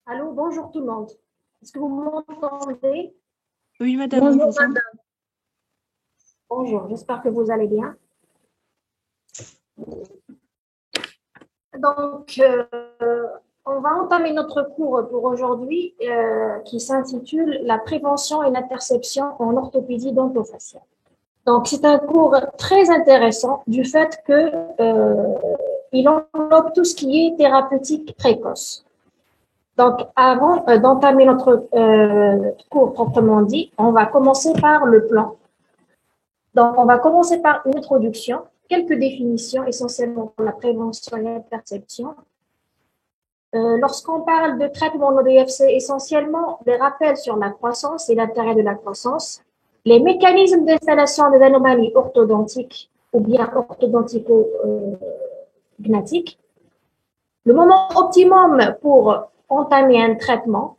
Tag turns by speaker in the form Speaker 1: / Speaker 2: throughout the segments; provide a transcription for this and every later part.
Speaker 1: Allô, bonjour tout le monde. Est-ce que vous m'entendez?
Speaker 2: Oui, madame, on
Speaker 3: Bonjour
Speaker 2: vous entend.
Speaker 3: madame.
Speaker 1: Bonjour, j'espère que vous allez bien. Donc, on va entamer notre cours pour aujourd'hui qui s'intitule La prévention et l'interception en orthopédie dentofaciale. Donc, c'est un cours très intéressant du fait que il englobe tout ce qui est thérapeutique précoce. Donc, avant d'entamer notre cours proprement dit, on va commencer par le plan. Donc, on va commencer par une introduction, quelques définitions essentiellement pour la prévention et l'interception. Lorsqu'on parle de traitement en ODF, c'est essentiellement des rappels sur la croissance et l'intérêt de la croissance, les mécanismes d'installation des anomalies orthodontiques ou bien orthodontico-gnatiques, le moment optimum pour entamer un traitement,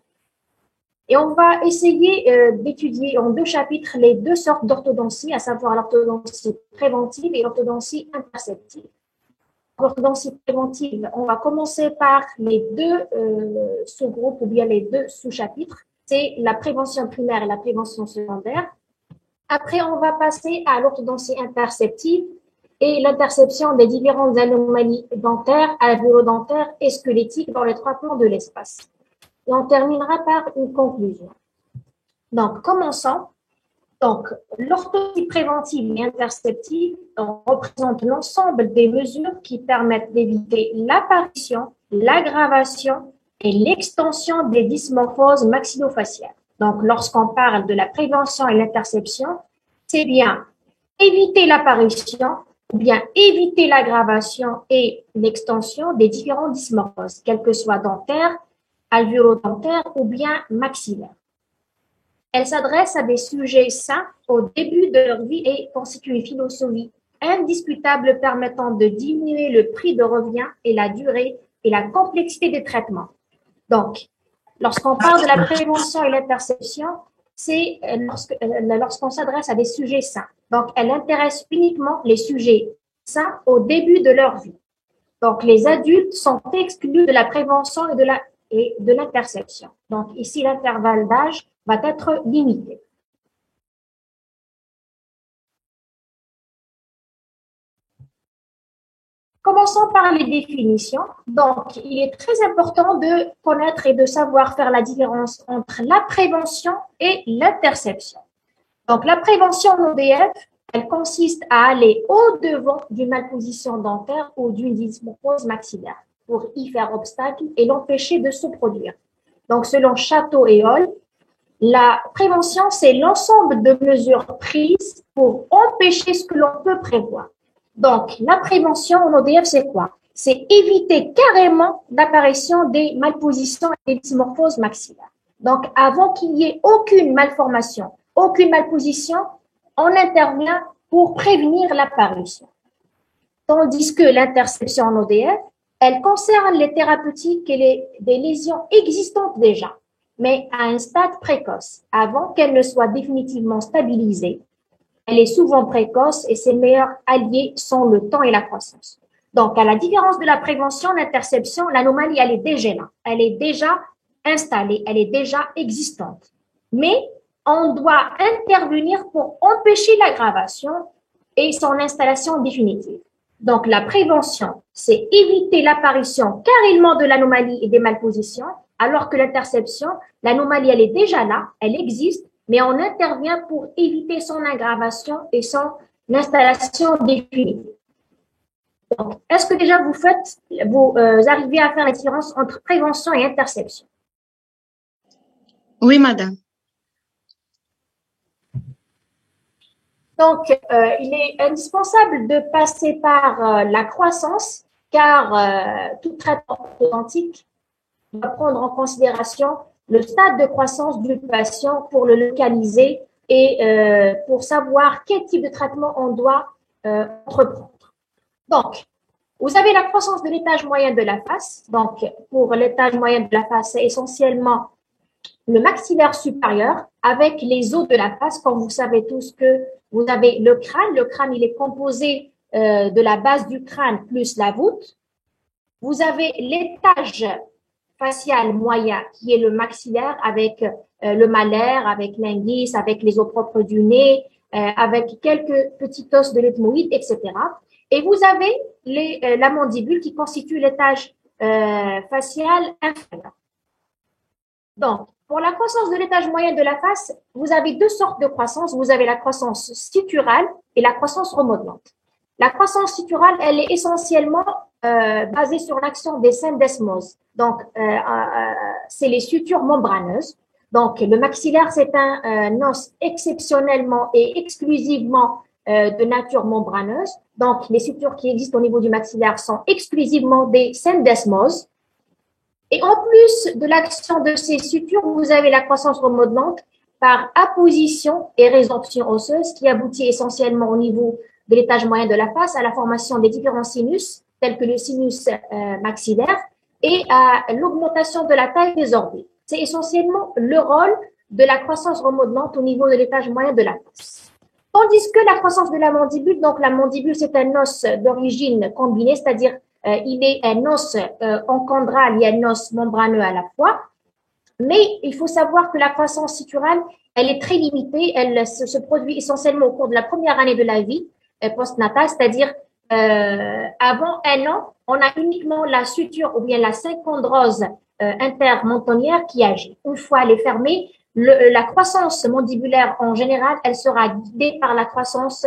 Speaker 1: et on va essayer d'étudier en deux chapitres les deux sortes d'orthodontie, à savoir l'orthodontie préventive et l'orthodontie interceptive. L'orthodontie préventive, on va commencer par les deux sous-groupes ou bien les deux sous-chapitres. C'est la prévention primaire et la prévention secondaire. Après, on va passer à l'orthodontie interceptive et l'interception des différentes anomalies dentaires, alvéolo-dentaires et squelettiques dans les trois plans de l'espace. Et on terminera par une conclusion. Donc, commençons. Donc, l'orthodontie préventive et interceptive représente l'ensemble des mesures qui permettent d'éviter l'apparition, l'aggravation et l'extension des dysmorphoses maxillofaciales. Donc, lorsqu'on parle de la prévention et l'interception, c'est bien éviter l'apparition ou bien éviter l'aggravation et l'extension des différents dysmorphoses, quels que soient dentaires, alvéolo-dentaires ou bien maxillaires. Elle s'adresse à des sujets sains au début de leur vie et constitue une philosophie indiscutable permettant de diminuer le prix de revient et la durée et la complexité des traitements. Donc, lorsqu'on parle de la prévention et l'interception, c'est lorsqu'on s'adresse à des sujets sains. Donc, elle intéresse uniquement les sujets sains au début de leur vie. Donc, les adultes sont exclus de la prévention et de l'interception. Donc, ici, l'intervalle d'âge va être limité. Commençons par les définitions. Donc, il est très important de connaître et de savoir faire la différence entre la prévention et l'interception. Donc, la prévention en ODF, elle consiste à aller au-devant d'une malposition dentaire ou d'une dysmorphose maxillaire pour y faire obstacle et l'empêcher de se produire. Donc, selon Château et Hall, la prévention, c'est l'ensemble de mesures prises pour empêcher ce que l'on peut prévoir. Donc, la prévention en ODF, c'est quoi? C'est éviter carrément l'apparition des malpositions et des dysmorphoses maxillaires. Donc, avant qu'il y ait aucune malformation, aucune malposition, on intervient pour prévenir l'apparition. Tandis que l'interception en ODF, elle concerne les thérapeutiques et des lésions existantes déjà, mais à un stade précoce, avant qu'elle ne soit définitivement stabilisée. Elle est souvent précoce et ses meilleurs alliés sont le temps et la croissance. Donc, à la différence de la prévention, l'interception, l'anomalie, elle est déjà là. Elle est déjà installée, elle est déjà existante. Mais on doit intervenir pour empêcher l'aggravation et son installation définitive. Donc, la prévention, c'est éviter l'apparition carrément de l'anomalie et des malpositions, alors que l'interception, l'anomalie, elle est déjà là, elle existe, mais on intervient pour éviter son aggravation et son installation définitive. Donc, est-ce que déjà vous arrivez à faire la différence entre prévention et interception?
Speaker 3: Oui, madame.
Speaker 1: Donc, il est indispensable de passer par la croissance, car tout traitement orthodontique doit prendre en considération le stade de croissance du patient pour le localiser et pour savoir quel type de traitement on doit entreprendre. Donc, vous avez la croissance de l'étage moyen de la face. Donc, pour l'étage moyen de la face, c'est essentiellement le maxillaire supérieur avec les os de la face, comme vous savez tous que vous avez le crâne. Le crâne, il est composé de la base du crâne plus la voûte. Vous avez l'étage facial moyen, qui est le maxillaire avec le malaire, avec l'inguis, avec les os propres du nez, avec quelques petits os de l'ethmoïde, etc. Et vous avez la mandibule qui constitue l'étage facial inférieur. Donc, pour la croissance de l'étage moyen de la face, vous avez deux sortes de croissance. Vous avez la croissance suturale et la croissance remodelante. La croissance suturale, elle est essentiellement basée sur l'action des syndesmoses. Donc, c'est les sutures membraneuses. Donc, le maxillaire, c'est un os exceptionnellement et exclusivement de nature membraneuse. Donc, les sutures qui existent au niveau du maxillaire sont exclusivement des syndesmoses. Et en plus de l'action de ces sutures, vous avez la croissance remodelante par apposition et résorption osseuse qui aboutit essentiellement au niveau de l'étage moyen de la face à la formation des différents sinus, tels que le sinus maxillaire, et à l'augmentation de la taille des orbites. C'est essentiellement le rôle de la croissance remodelante au niveau de l'étage moyen de la face. Tandis que la croissance de la mandibule, donc la mandibule, c'est un os d'origine combinée, c'est-à-dire il est un os enchondral et un os membraneux à la fois. Mais il faut savoir que la croissance suturale, elle est très limitée. Elle se produit essentiellement au cours de la première année de la vie postnatale, c'est-à-dire avant un an, on a uniquement la suture ou bien la synchondrose intermentonnière qui agit. Une fois elle est fermée, la croissance mandibulaire en général, elle sera guidée par la croissance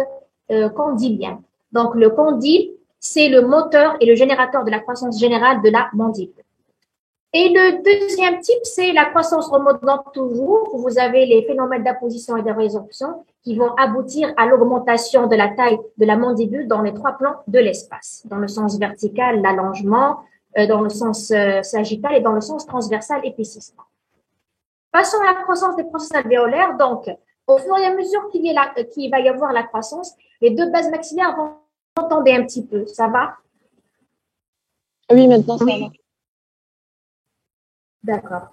Speaker 1: condylienne. Donc le condyle, c'est le moteur et le générateur de la croissance générale de la mandibule. Et le deuxième type, c'est la croissance remodelante toujours, où vous avez les phénomènes d'apposition et de résorption qui vont aboutir à l'augmentation de la taille de la mandibule dans les trois plans de l'espace, dans le sens vertical, l'allongement, dans le sens sagittal et dans le sens transversal, épaississement. Passons à la croissance des processus alvéolaires. Donc, au fur et à mesure qu'il va y avoir la croissance, les deux bases maxillaires vont s'entendre un petit peu. Ça va?
Speaker 2: Oui, maintenant ça va.
Speaker 1: D'accord.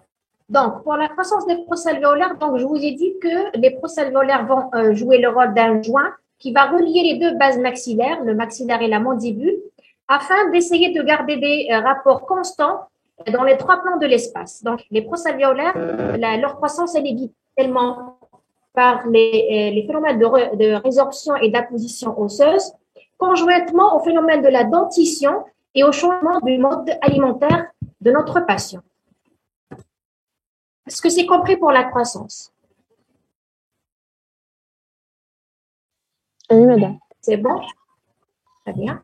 Speaker 1: Donc, pour la croissance des processus alvéolaires, donc je vous ai dit que les processus alvéolaires vont jouer le rôle d'un joint qui va relier les deux bases maxillaires, le maxillaire et la mandibule, afin d'essayer de garder des rapports constants dans les trois plans de l'espace. Donc, les processus alvéolaires, leur croissance, elle est guidée tellement par les phénomènes de résorption et d'apposition osseuse, conjointement au phénomène de la dentition et au changement du mode alimentaire de notre patient. Est-ce que c'est compris pour la croissance?
Speaker 2: Oui, madame.
Speaker 1: C'est bon? Très bien.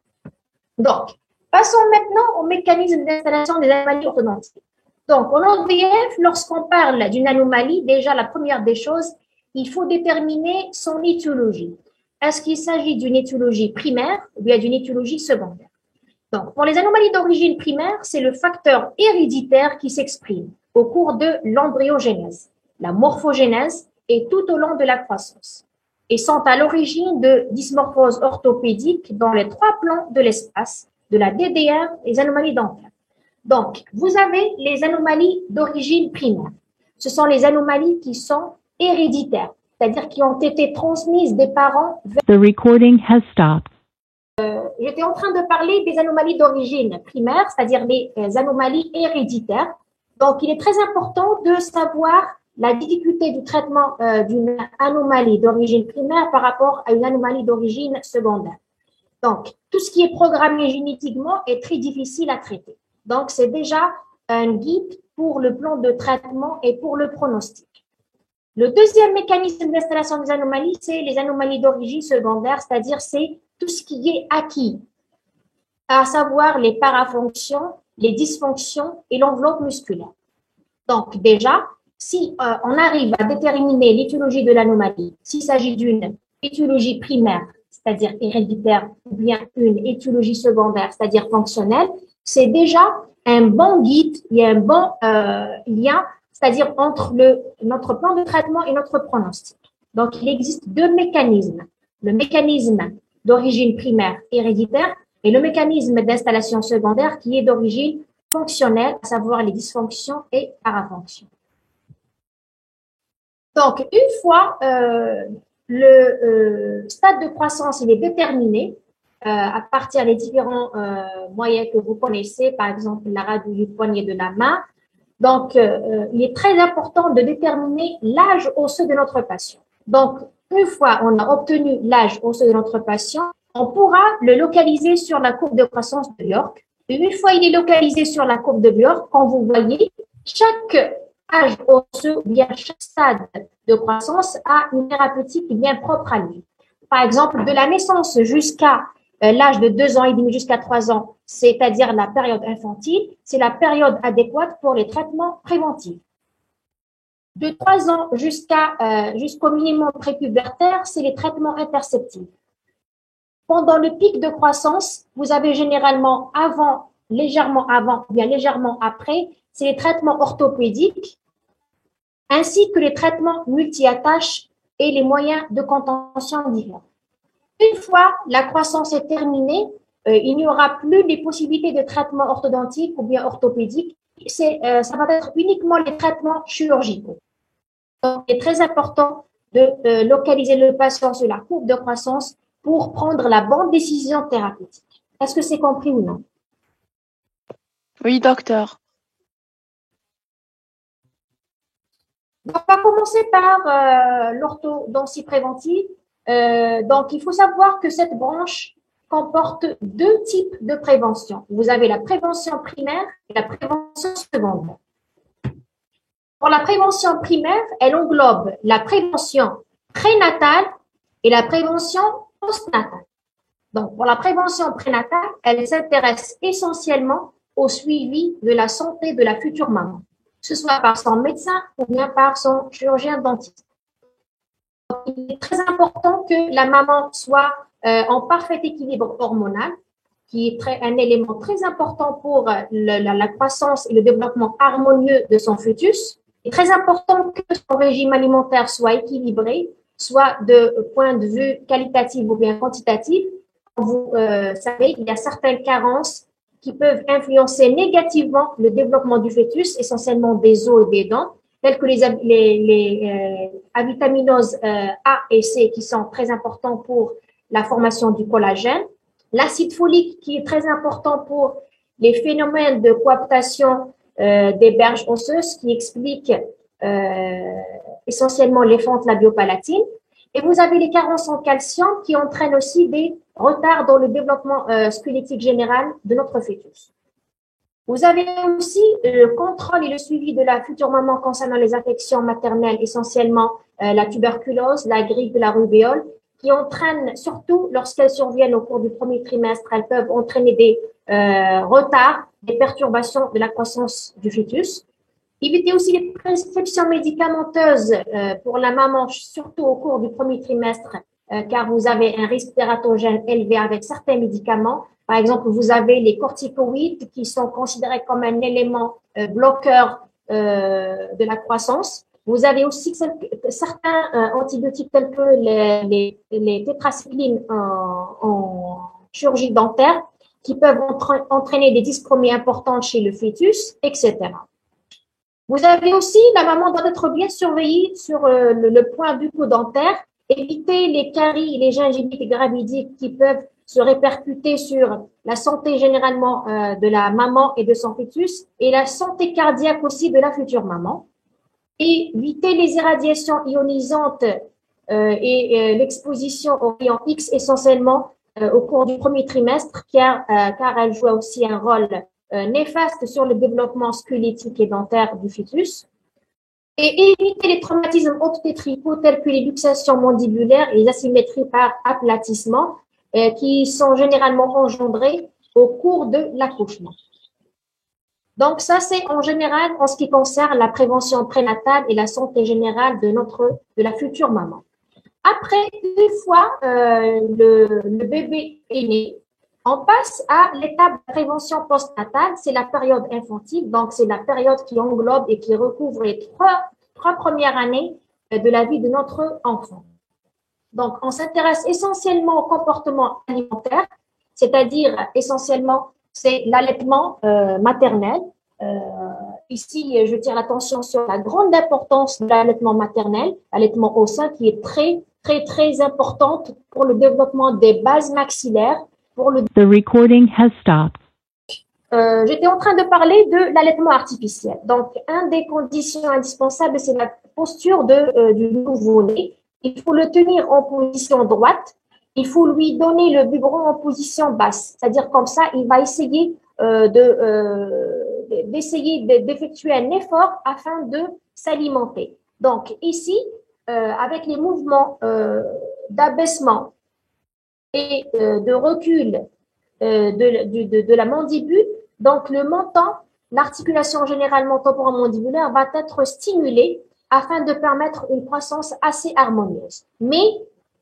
Speaker 1: Donc, passons maintenant au mécanisme d'installation des anomalies orthodontiques. Donc, en OVF, lorsqu'on parle d'une anomalie, déjà la première des choses, il faut déterminer son étiologie. Est-ce qu'il s'agit d'une étiologie primaire ou bien d'une étiologie secondaire? Donc, pour les anomalies d'origine primaire, c'est le facteur héréditaire qui s'exprime au cours de l'embryogénèse, la morphogénèse et tout au long de la croissance, et sont à l'origine de dysmorphoses orthopédiques dans les trois plans de l'espace, de la DDR et les anomalies dentaires. Donc, vous avez les anomalies d'origine primaire. Ce sont les anomalies qui sont héréditaires, c'est-à-dire qui ont été transmises des parents vers...
Speaker 3: The recording has stopped.
Speaker 1: J'étais en train de parler des anomalies d'origine primaire, c'est-à-dire les anomalies héréditaires. Donc, il est très important de savoir la difficulté du traitement d'une anomalie d'origine primaire par rapport à une anomalie d'origine secondaire. Donc, tout ce qui est programmé génétiquement est très difficile à traiter. Donc, c'est déjà un guide pour le plan de traitement et pour le pronostic. Le deuxième mécanisme d'installation des anomalies, c'est les anomalies d'origine secondaire, c'est-à-dire c'est tout ce qui est acquis, à savoir les parafonctions, les dysfonctions et l'enveloppe musculaire. Donc, déjà, si on arrive à déterminer l'étiologie de l'anomalie, s'il s'agit d'une étiologie primaire, c'est-à-dire héréditaire, ou bien une étiologie secondaire, c'est-à-dire fonctionnelle, c'est déjà un bon guide, il y a un bon lien, c'est-à-dire entre notre plan de traitement et notre pronostic. Donc, il existe deux mécanismes. Le mécanisme d'origine primaire héréditaire et le mécanisme d'installation secondaire qui est d'origine fonctionnelle, à savoir les dysfonctions et parafonctions. Donc, une fois le stade de croissance il est déterminé à partir des différents moyens que vous connaissez, par exemple la radio du poignet de la main, Donc, il est très important de déterminer l'âge osseux de notre patient. Donc, une fois on a obtenu l'âge osseux de notre patient, on pourra le localiser sur la courbe de croissance de Bjork. Et une fois il est localisé sur la courbe de Bjork, quand vous voyez, chaque âge osseux, ou bien chaque stade de croissance a une thérapeutique bien propre à lui. Par exemple, de la naissance jusqu'à l'âge de 2 ans et demi jusqu'à 3 ans, c'est-à-dire la période infantile, c'est la période adéquate pour les traitements préventifs. De 3 ans jusqu'au minimum prépubertaire, c'est les traitements interceptifs. Pendant le pic de croissance, vous avez généralement avant, légèrement avant, ou bien légèrement après, c'est les traitements orthopédiques, ainsi que les traitements multi-attaches et les moyens de contention différents. Une fois la croissance est terminée, il n'y aura plus les possibilités de traitement orthodontique ou bien orthopédique. Ça va être uniquement les traitements chirurgicaux. Donc, il est très important de localiser le patient sur la courbe de croissance pour prendre la bonne décision thérapeutique. Est-ce que c'est compris ou non?
Speaker 2: Oui, docteur.
Speaker 1: Donc, on va commencer par l'orthodontie préventive. Donc, il faut savoir que cette branche comporte 2 types de prévention. Vous avez la prévention primaire et la prévention secondaire. Pour la prévention primaire, elle englobe la prévention prénatale et la prévention postnatale. Donc, pour la prévention prénatale, elle s'intéresse essentiellement au suivi de la santé de la future maman, que ce soit par son médecin ou bien par son chirurgien dentiste. Donc, il est très important que la maman soit en parfait équilibre hormonal, qui est un élément très important pour la croissance et le développement harmonieux de son fœtus. Il est très important que son régime alimentaire soit équilibré, soit de point de vue qualitatif ou bien quantitatif. Vous savez, il y a certaines carences qui peuvent influencer négativement le développement du fœtus, essentiellement des os et des dents, telles que les avitaminoses A et C qui sont très importants pour la formation du collagène, l'acide folique qui est très important pour les phénomènes de coaptation des berges osseuses qui expliquent essentiellement les fentes labiopalatines. Et vous avez les carences en calcium qui entraînent aussi des retards dans le développement squelettique général de notre fœtus. Vous avez aussi le contrôle et le suivi de la future maman concernant les infections maternelles, essentiellement la tuberculose, la grippe et la rubéole, qui entraînent, surtout lorsqu'elles surviennent au cours du premier trimestre, elles peuvent entraîner des retards, des perturbations de la croissance du fœtus. Évitez aussi les prescriptions médicamenteuses pour la maman, surtout au cours du premier trimestre, car vous avez un risque tératogène élevé avec certains médicaments. Par exemple, vous avez les corticoïdes qui sont considérés comme un élément bloqueur de la croissance. Vous avez aussi certains antibiotiques tels que les tétracyclines en chirurgie dentaire qui peuvent entraîner des dyschromies importantes chez le fœtus, etc. Vous avez aussi, la maman doit être bien surveillée sur le point bucco-dentaire, éviter les caries, les gingivites gravidiques qui peuvent se répercuter sur la santé généralement de la maman et de son fœtus et la santé cardiaque aussi de la future maman. Et éviter les irradiations ionisantes et l'exposition aux rayons X essentiellement au cours du premier trimestre car elle joue aussi un rôle néfaste sur le développement squelettique et dentaire du fœtus. Et éviter les traumatismes orthotétricaux tels que les luxations mandibulaires et les asymétries par aplatissement qui sont généralement engendrées au cours de l'accouchement. Donc ça, c'est en général en ce qui concerne la prévention prénatale et la santé générale de la future maman. Après, une fois le bébé est né, on passe à l'étape de prévention postnatale, c'est la période infantile, donc c'est la période qui englobe et qui recouvre les trois premières années de la vie de notre enfant. Donc, on s'intéresse essentiellement au comportement alimentaire, c'est-à-dire essentiellement, c'est l'allaitement maternel. Ici, je tire l'attention sur la grande importance de l'allaitement maternel, l'allaitement au sein qui est très, très, très importante pour le développement des bases maxillaires.
Speaker 3: The recording has stopped.
Speaker 1: j'étais en train de parler de l'allaitement artificiel. Donc, une des conditions indispensables, c'est la posture du nouveau-né. Il faut le tenir en position droite. Il faut lui donner le biberon en position basse. C'est-à-dire comme ça, il va essayer d'effectuer un effort afin de s'alimenter. Donc, ici, avec les mouvements d'abaissement et de recul de la mandibule, donc le menton, l'articulation généralement temporomandibulaire va être stimulée afin de permettre une croissance assez harmonieuse. Mais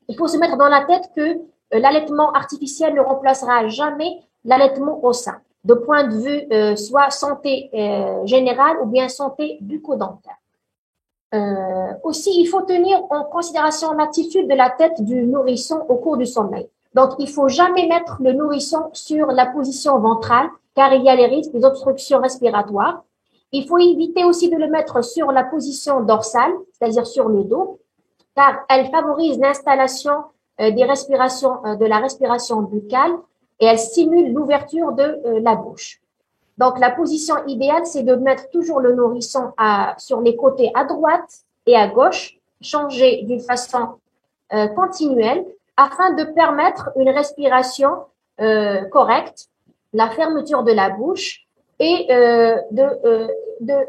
Speaker 1: il faut se mettre dans la tête que l'allaitement artificiel ne remplacera jamais l'allaitement au sein, de point de vue soit santé générale ou bien santé bucco-dentaire. Aussi, il faut tenir en considération l'attitude de la tête du nourrisson au cours du sommeil. Donc, il faut jamais mettre le nourrisson sur la position ventrale, car il y a les risques d'obstruction respiratoire. Il faut éviter aussi de le mettre sur la position dorsale, c'est-à-dire sur le dos, car elle favorise l'installation de la respiration buccale et elle stimule l'ouverture de la bouche. Donc, la position idéale, c'est de mettre toujours le nourrisson sur les côtés à droite et à gauche, changer d'une façon continuelle afin de permettre une respiration correcte, la fermeture de la bouche et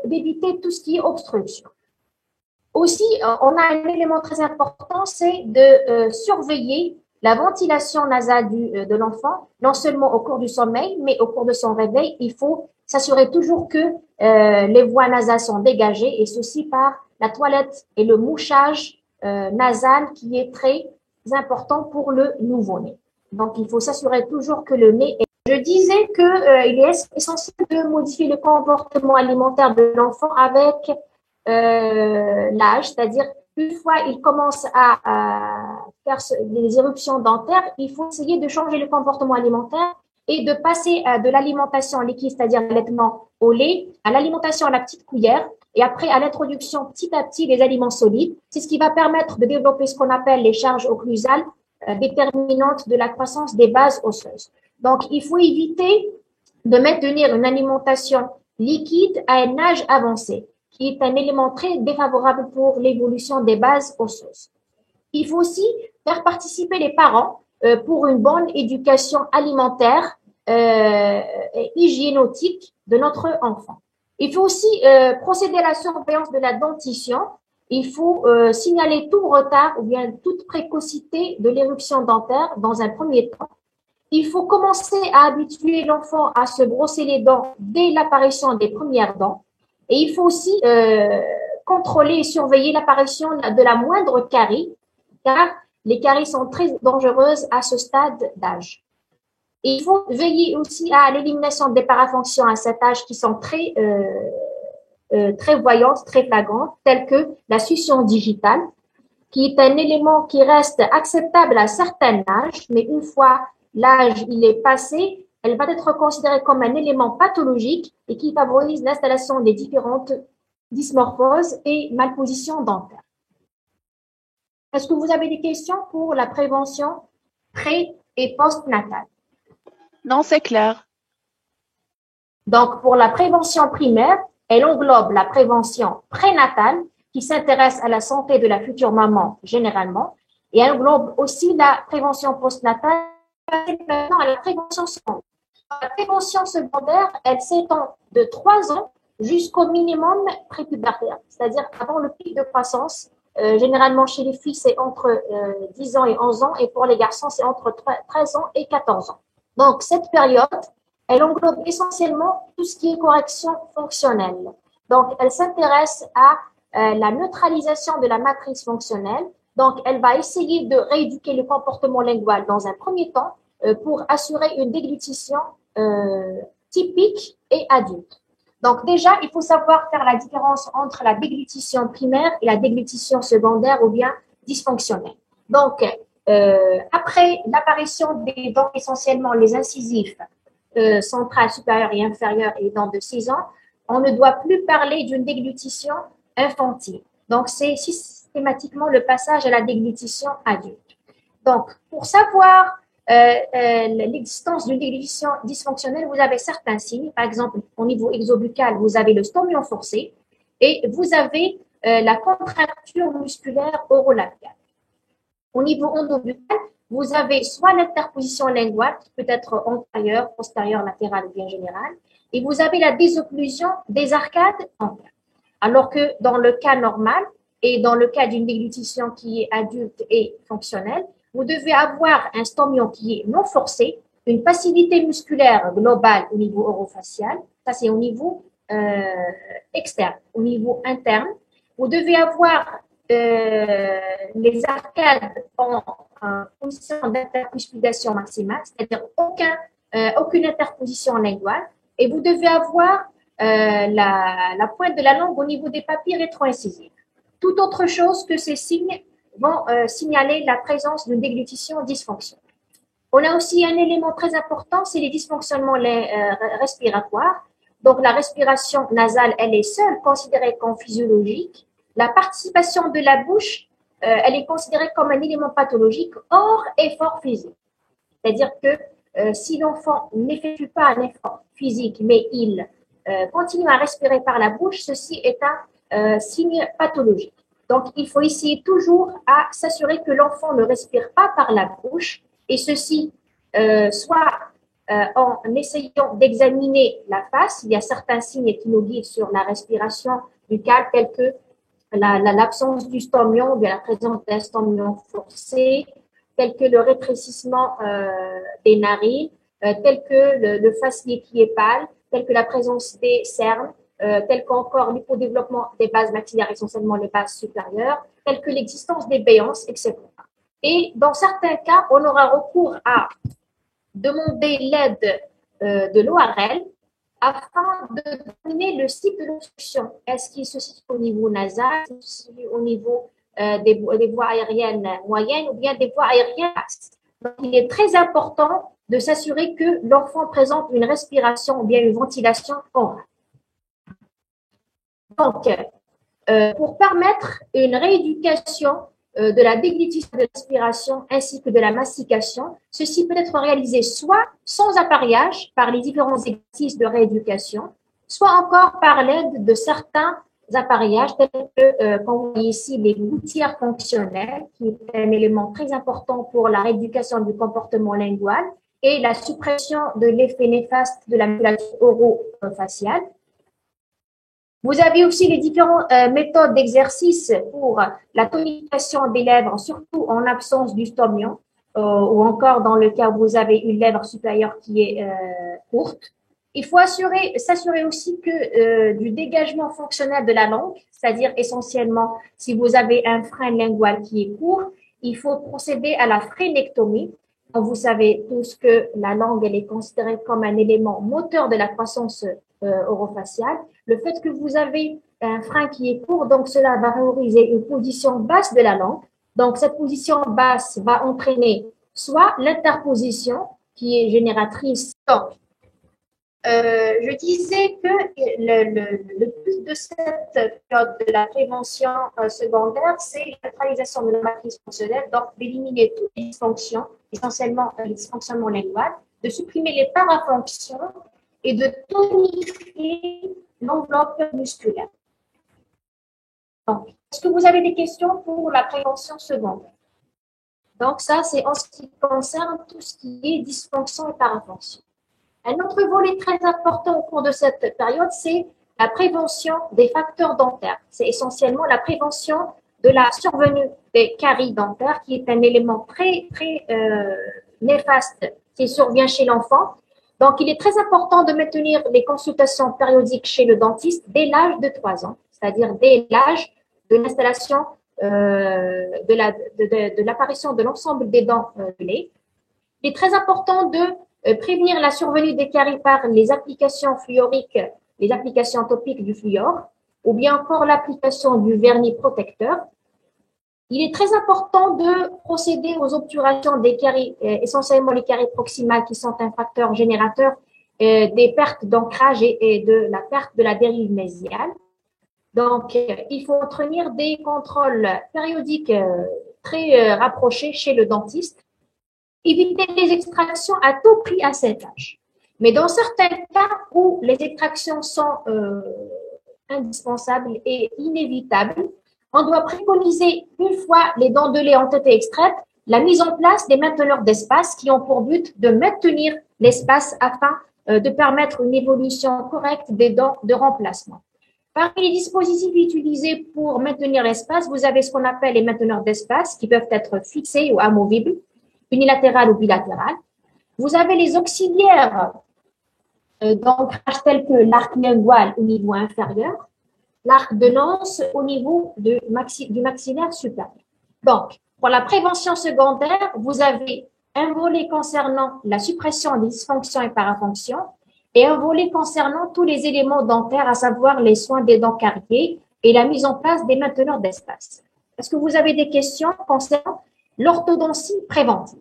Speaker 1: d'éviter tout ce qui est obstruction. Aussi, on a un élément très important, c'est de surveiller la ventilation nasale de l'enfant, non seulement au cours du sommeil, mais au cours de son réveil. Il faut s'assurer toujours que les voies nasales sont dégagées, et ceci par la toilette et le mouchage nasal qui est très important pour le nouveau-né. Donc, il faut s'assurer toujours que le nez est... Je disais qu'il est essentiel de modifier le comportement alimentaire de l'enfant avec l'âge, c'est-à-dire une fois il commence à faire des éruptions dentaires, il faut essayer de changer le comportement alimentaire et de passer de l'alimentation liquide, c'est-à-dire l'allaitement au lait, à l'alimentation à la petite cuillère et après à l'introduction petit à petit des aliments solides. C'est ce qui va permettre de développer ce qu'on appelle les charges occlusales déterminantes de la croissance des bases osseuses. Donc, il faut éviter de maintenir une alimentation liquide à un âge avancé, qui est un élément très défavorable pour l'évolution des bases osseuses. Il faut aussi faire participer les parents pour une bonne éducation alimentaire et hygiénotique de notre enfant. Il faut aussi procéder à la surveillance de la dentition. Il faut signaler tout retard ou bien toute précocité de l'éruption dentaire dans un premier temps. Il faut commencer à habituer l'enfant à se brosser les dents dès l'apparition des premières dents. Et il faut aussi contrôler et surveiller l'apparition de la moindre carie, car les caries sont très dangereuses à ce stade d'âge. Et il faut veiller aussi à l'élimination des parafonctions à cet âge qui sont très voyantes, très flagrantes, telles que la succion digitale, qui est un élément qui reste acceptable à certain âge, mais une fois l'âge il est passé, elle va être considérée comme un élément pathologique et qui favorise l'installation des différentes dysmorphoses et malpositions dentaires. Est-ce que vous avez des questions pour la prévention pré- et post-natale?
Speaker 2: Non, c'est clair.
Speaker 1: Donc, pour la prévention primaire, elle englobe la prévention prénatale qui s'intéresse à la santé de la future maman généralement, et elle englobe aussi la prévention postnatale maintenant à la prévention secondaire. La prévention secondaire, elle s'étend de 3 ans jusqu'au minimum prépubertaire, c'est-à-dire avant le pic de croissance. Généralement, chez les filles, c'est entre 10 ans et 11 ans, et pour les garçons, c'est entre 13 ans et 14 ans. Donc, cette période, elle englobe essentiellement tout ce qui est correction fonctionnelle. Donc, elle s'intéresse à la neutralisation de la matrice fonctionnelle. Donc, elle va essayer de rééduquer le comportement lingual dans un premier temps pour assurer une déglutition typique et adulte. Donc, déjà, il faut savoir faire la différence entre la déglutition primaire et la déglutition secondaire ou bien dysfonctionnelle. Donc, après l'apparition des dents, essentiellement les incisifs centrales, supérieures et inférieures et dents de 6 ans, on ne doit plus parler d'une déglutition infantile. Donc, c'est systématiquement le passage à la déglutition adulte. Donc, pour savoir l'existence d'une déglutition dysfonctionnelle, vous avez certains signes. Par exemple, au niveau exobuccal, vous avez le stomion forcé et vous avez la contracture musculaire orolabiale. Au niveau endobuccal, vous avez soit l'interposition linguale, qui peut être antérieure, postérieure, latérale ou bien générale, et vous avez la désocclusion des arcades dentaires. Alors que dans le cas normal et dans le cas d'une déglutition qui est adulte et fonctionnelle, vous devez avoir un stomion qui est non forcé, une passivité musculaire globale au niveau orofacial, ça c'est au niveau externe. Au niveau interne, vous devez avoir les arcades en position d'intercuspidation maximale, c'est-à-dire aucune interposition linguale, et vous devez avoir la pointe de la langue au niveau des papilles rétro-incisives. Toute autre chose que ces signes vont signaler la présence d'une déglutition dysfonctionnelle. On a aussi un élément très important, c'est les dysfonctionnements respiratoires. Donc, la respiration nasale, elle est seule considérée comme physiologique. La participation de la bouche, elle est considérée comme un élément pathologique hors effort physique. C'est-à-dire que si l'enfant n'effectue pas un effort physique, mais il continue à respirer par la bouche, ceci est un signe pathologique. Donc, il faut essayer toujours à s'assurer que l'enfant ne respire pas par la bouche, et ceci soit en essayant d'examiner la face. Il y a certains signes qui nous guident sur la respiration buccale, tels que l'absence du stomion, ou bien la présence d'un stomion forcé, tel que le rétrécissement des narines, tel que le faciès qui est pâle, tel que la présence des cernes, tel qu'encore l'hypodéveloppement des bases maxillaires, essentiellement les bases supérieures, tel que l'existence des béances, etc. Et dans certains cas, on aura recours à demander l'aide de l'ORL afin de déterminer le site de l'obstruction. Est-ce qu'il se situe au niveau nasal, au niveau des voies aériennes moyennes ou bien des voies aériennes basses? Donc, il est très important de s'assurer que l'enfant présente une respiration ou bien une ventilation orale. Donc, pour permettre une rééducation de la déglutition de l'aspiration ainsi que de la mastication, ceci peut être réalisé soit sans appareillage par les différents exercices de rééducation, soit encore par l'aide de certains appareillages tels que, comme vous voyez ici, les gouttières fonctionnelles, qui est un élément très important pour la rééducation du comportement lingual et la suppression de l'effet néfaste de la mutilation orofaciale. Vous avez aussi les différentes méthodes d'exercice pour la tonification des lèvres, surtout en absence du stomion, ou encore dans le cas où vous avez une lèvre supérieure qui est courte. Il faut s'assurer aussi que du dégagement fonctionnel de la langue, c'est-à-dire essentiellement, si vous avez un frein lingual qui est court, il faut procéder à la frénectomie. Vous savez tous que la langue, elle est considérée comme un élément moteur de la croissance orofaciale. Le fait que vous avez un frein qui est court, donc cela va favoriser une position basse de la langue. Donc, cette position basse va entraîner soit l'interposition, qui est génératrice. Donc, je disais que le but de cette période de la prévention secondaire, c'est la neutralisation de la matrice fonctionnelle, donc d'éliminer toutes les dysfonctions, essentiellement les dysfonctionnements linguaux, de supprimer les parafonctions et de tonifier l'enveloppe musculaire. Donc, est-ce que vous avez des questions pour la prévention secondaire? Donc, ça, c'est en ce qui concerne tout ce qui est dysfonction et parafonction. Un autre volet très important au cours de cette période, c'est la prévention des facteurs dentaires. C'est essentiellement la prévention de la survenue des caries dentaires, qui est un élément très néfaste qui survient chez l'enfant. Donc, il est très important de maintenir les consultations périodiques chez le dentiste dès l'âge de 3 ans, c'est-à-dire dès l'âge de l'installation de l'apparition de l'ensemble des dents de lait. Il est très important de prévenir la survenue des caries par les applications fluoriques, les applications topiques du fluor, ou bien encore l'application du vernis protecteur. Il est très important de procéder aux obturations des caries, essentiellement les caries proximales qui sont un facteur générateur des pertes d'ancrage et de la perte de la dérive mésiale. Donc, il faut entretenir des contrôles périodiques très rapprochés chez le dentiste. éviter les extractions à tout prix à cet âge. Mais dans certains cas où les extractions sont indispensables et inévitables, on doit préconiser, une fois les dents de lait ont été extraites, la mise en place des mainteneurs d'espace qui ont pour but de maintenir l'espace afin de permettre une évolution correcte des dents de remplacement. Parmi les dispositifs utilisés pour maintenir l'espace, vous avez ce qu'on appelle les mainteneurs d'espace qui peuvent être fixés ou amovibles, unilatéral ou bilatéral. Vous avez les auxiliaires d'ancrage tels que l'arc lingual au niveau inférieur, l'arc de lance au niveau du maxillaire supérieur. Donc, pour la prévention secondaire, vous avez un volet concernant la suppression des dysfonctions et parafonctions et un volet concernant tous les éléments dentaires, à savoir les soins des dents cariées et la mise en place des mainteneurs d'espace. Est-ce que vous avez des questions concernant l'orthodontie préventive?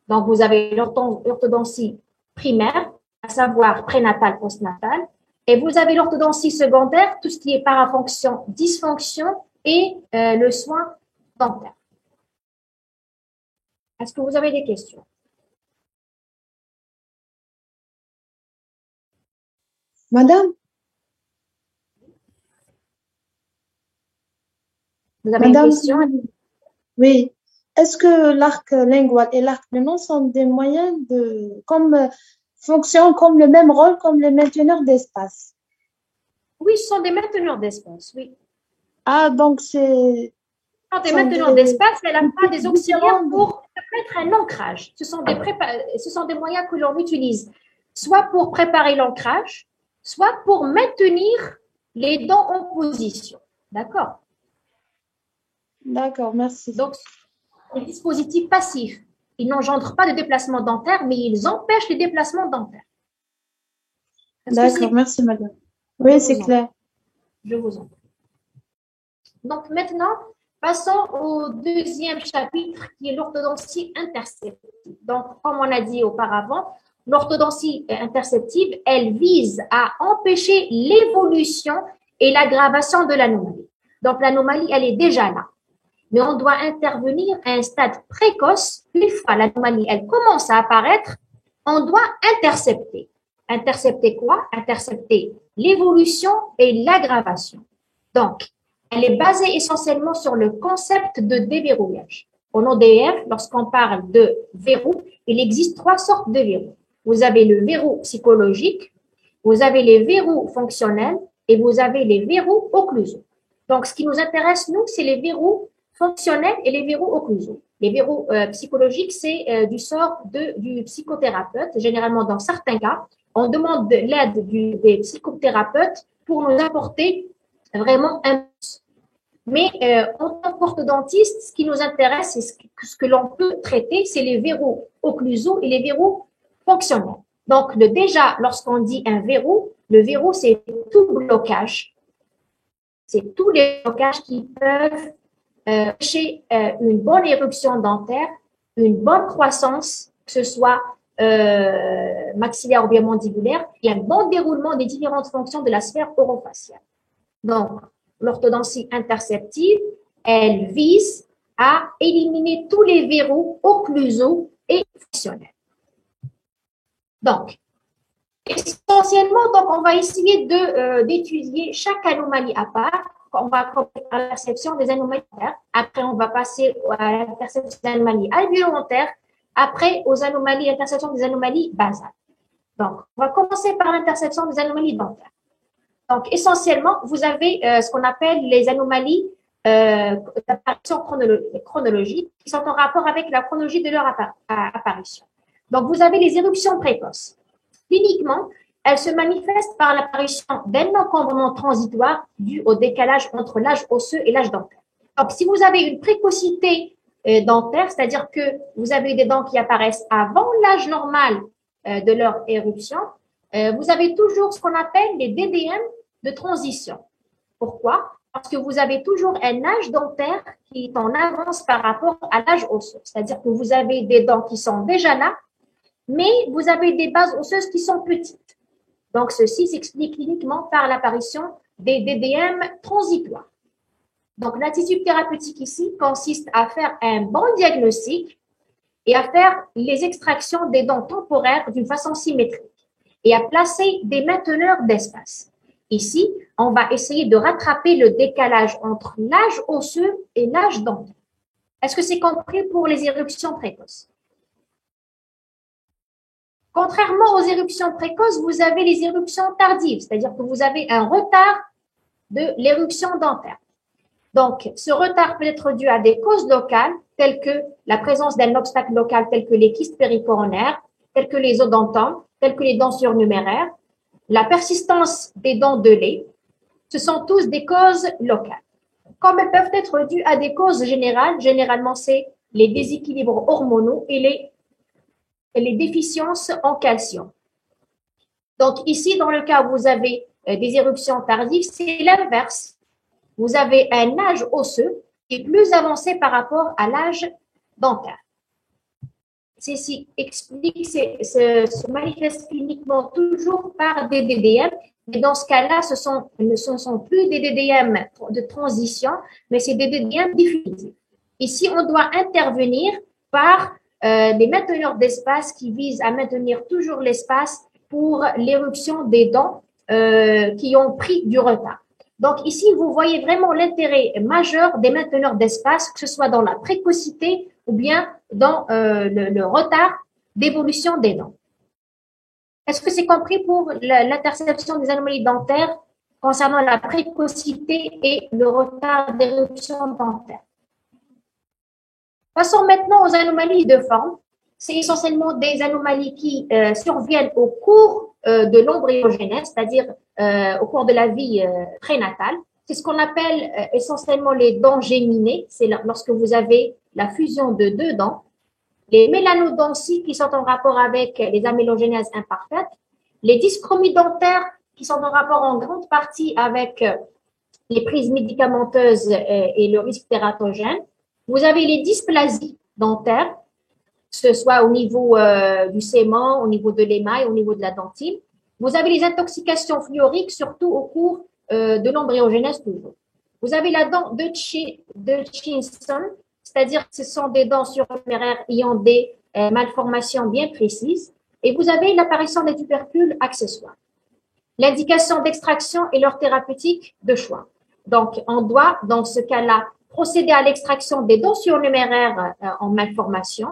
Speaker 1: Donc, vous avez l'orthodontie primaire, à savoir prénatale, postnatale, et vous avez l'orthodontie secondaire, tout ce qui est parafonction, dysfonction et le soin dentaire. Est-ce que vous avez des questions?
Speaker 3: Madame,
Speaker 1: Vous avez
Speaker 3: Madame,
Speaker 1: une question?
Speaker 3: oui. Est-ce que l'arc lingual et l'arc de nom sont des moyens fonctionnent comme le même rôle comme les mainteneurs d'espace?
Speaker 1: Oui, ce sont des mainteneurs d'espace, oui.
Speaker 3: Ah, donc c'est
Speaker 1: Des
Speaker 3: sont
Speaker 1: mainteneurs
Speaker 3: des-
Speaker 1: d'espace, mais elle n'a pas des auxiliaires
Speaker 3: différents.
Speaker 1: pour permettre un ancrage. Ce sont des moyens que l'on utilise, soit pour préparer l'ancrage, soit pour maintenir les dents en position. D'accord?
Speaker 3: D'accord, merci.
Speaker 1: Donc, les dispositifs passifs, ils n'engendrent pas de déplacement dentaire, mais ils empêchent les déplacements dentaires. Est-ce que
Speaker 3: D'accord,
Speaker 1: c'est
Speaker 3: merci, madame. Oui, c'est clair.
Speaker 1: Je vous en prie. Donc maintenant, passons au deuxième chapitre qui est l'orthodontie interceptive. Donc, comme on a dit auparavant, l'orthodontie interceptive, elle vise à empêcher l'évolution et l'aggravation de l'anomalie. Donc, l'anomalie, elle est déjà là. Mais on doit intervenir à un stade précoce. Une fois l'anomalie, elle commence à apparaître, on doit intercepter. Intercepter quoi? Intercepter l'évolution et l'aggravation. Donc, elle est basée essentiellement sur le concept de déverrouillage. Au nom d'EF, lorsqu'on parle de verrou, il existe trois sortes de verrous. Vous avez le verrou psychologique, vous avez les verrous fonctionnels et vous avez les verrous occlusaux. Donc, ce qui nous intéresse, nous, c'est les verrous fonctionnels et les verrous occlusaux. Les verrous psychologiques, c'est du sort du psychothérapeute. Généralement, dans certains cas, on demande l'aide des psychothérapeutes pour nous apporter vraiment un plus. Mais en tant qu'orthodontiste, ce qui nous intéresse et ce que l'on peut traiter, c'est les verrous occlusaux et les verrous fonctionnels. Donc, déjà, lorsqu'on dit un verrou, le verrou, c'est tout blocage. C'est tous les blocages qui peuvent empêcher une bonne éruption dentaire, une bonne croissance, que ce soit maxillaire ou bien mandibulaire, et un bon déroulement des différentes fonctions de la sphère orofaciale. Donc, l'orthodontie interceptive, elle vise à éliminer tous les verrous occlusaux et fonctionnels. Donc, essentiellement, donc, on va essayer d'étudier chaque anomalie à part. On va commencer par la perception des anomalies dentaires. Après, on va passer à la perception des anomalies alvéolo-dentaires. Après, aux anomalies, l'interception des anomalies basales. Donc, on va commencer par l'interception des anomalies dentaires. Donc, essentiellement, vous avez ce qu'on appelle les anomalies d'apparition chronologique qui sont en rapport avec la chronologie de leur apparition. Donc, vous avez les éruptions précoces. Cliniquement, elles se manifestent par l'apparition d'un encombrement transitoire dû au décalage entre l'âge osseux et l'âge dentaire. Donc, si vous avez une précocité dentaire, c'est-à-dire que vous avez des dents qui apparaissent avant l'âge normal de leur éruption, vous avez toujours ce qu'on appelle les DDM de transition. Pourquoi? Parce que vous avez toujours un âge dentaire qui est en avance par rapport à l'âge osseux. C'est-à-dire que vous avez des dents qui sont déjà là, mais vous avez des bases osseuses qui sont petites. Donc, ceci s'explique cliniquement par l'apparition des DDM transitoires. Donc, l'attitude thérapeutique ici consiste à faire un bon diagnostic et à faire les extractions des dents temporaires d'une façon symétrique et à placer des mainteneurs d'espace. Ici, on va essayer de rattraper le décalage entre l'âge osseux et l'âge dentaire. Est-ce que c'est compris pour les éruptions précoces? Contrairement aux éruptions précoces, vous avez les éruptions tardives, c'est-à-dire que vous avez un retard de l'éruption dentaire. Donc, ce retard peut être dû à des causes locales, telles que la présence d'un obstacle local, tel que les kystes péricoronaires, tels que les odontomes, tels que les dents surnuméraires, la persistance des dents de lait. Ce sont tous des causes locales. Comme elles peuvent être dues à des causes générales, généralement c'est les déséquilibres hormonaux et les déficiences en calcium. Donc ici, dans le cas où vous avez des éruptions tardives, c'est l'inverse. Vous avez un âge osseux qui est plus avancé par rapport à l'âge dentaire. Ceci explique, se manifeste cliniquement toujours par des DDM, mais dans ce cas-là, ce ne sont plus des DDM de transition, mais c'est des DDM définitifs. Ici, on doit intervenir par des mainteneurs d'espace qui visent à maintenir toujours l'espace pour l'éruption des dents qui ont pris du retard. Donc ici, vous voyez vraiment l'intérêt majeur des mainteneurs d'espace, que ce soit dans la précocité ou bien dans le retard d'évolution des dents. Est-ce que c'est compris pour l'interception des anomalies dentaires concernant la précocité et le retard d'éruption dentaire? Passons maintenant aux anomalies de forme. C'est essentiellement des anomalies qui surviennent au cours de l'embryogénèse, c'est-à-dire au cours de la vie prénatale. C'est ce qu'on appelle essentiellement les dents géminées. C'est lorsque vous avez la fusion de deux dents. Les mélanodonties qui sont en rapport avec les amélogénèses imparfaites. Les dyschromies dentaires qui sont en rapport en grande partie avec les prises médicamenteuses et le risque tératogène. Vous avez les dysplasies dentaires, que ce soit au niveau du sément, au niveau de l'émail, au niveau de la dentine. Vous avez les intoxications fluoriques, surtout au cours de l'embryogénèse toujours. Vous avez la dent de Hutchinson, c'est-à-dire que ce sont des dents surnuméraires ayant des malformations bien précises. Et vous avez l'apparition des tubercules accessoires. L'indication d'extraction et leur thérapeutique de choix. Donc, on doit, dans ce cas-là, procéder à l'extraction des dents surnuméraires en malformation.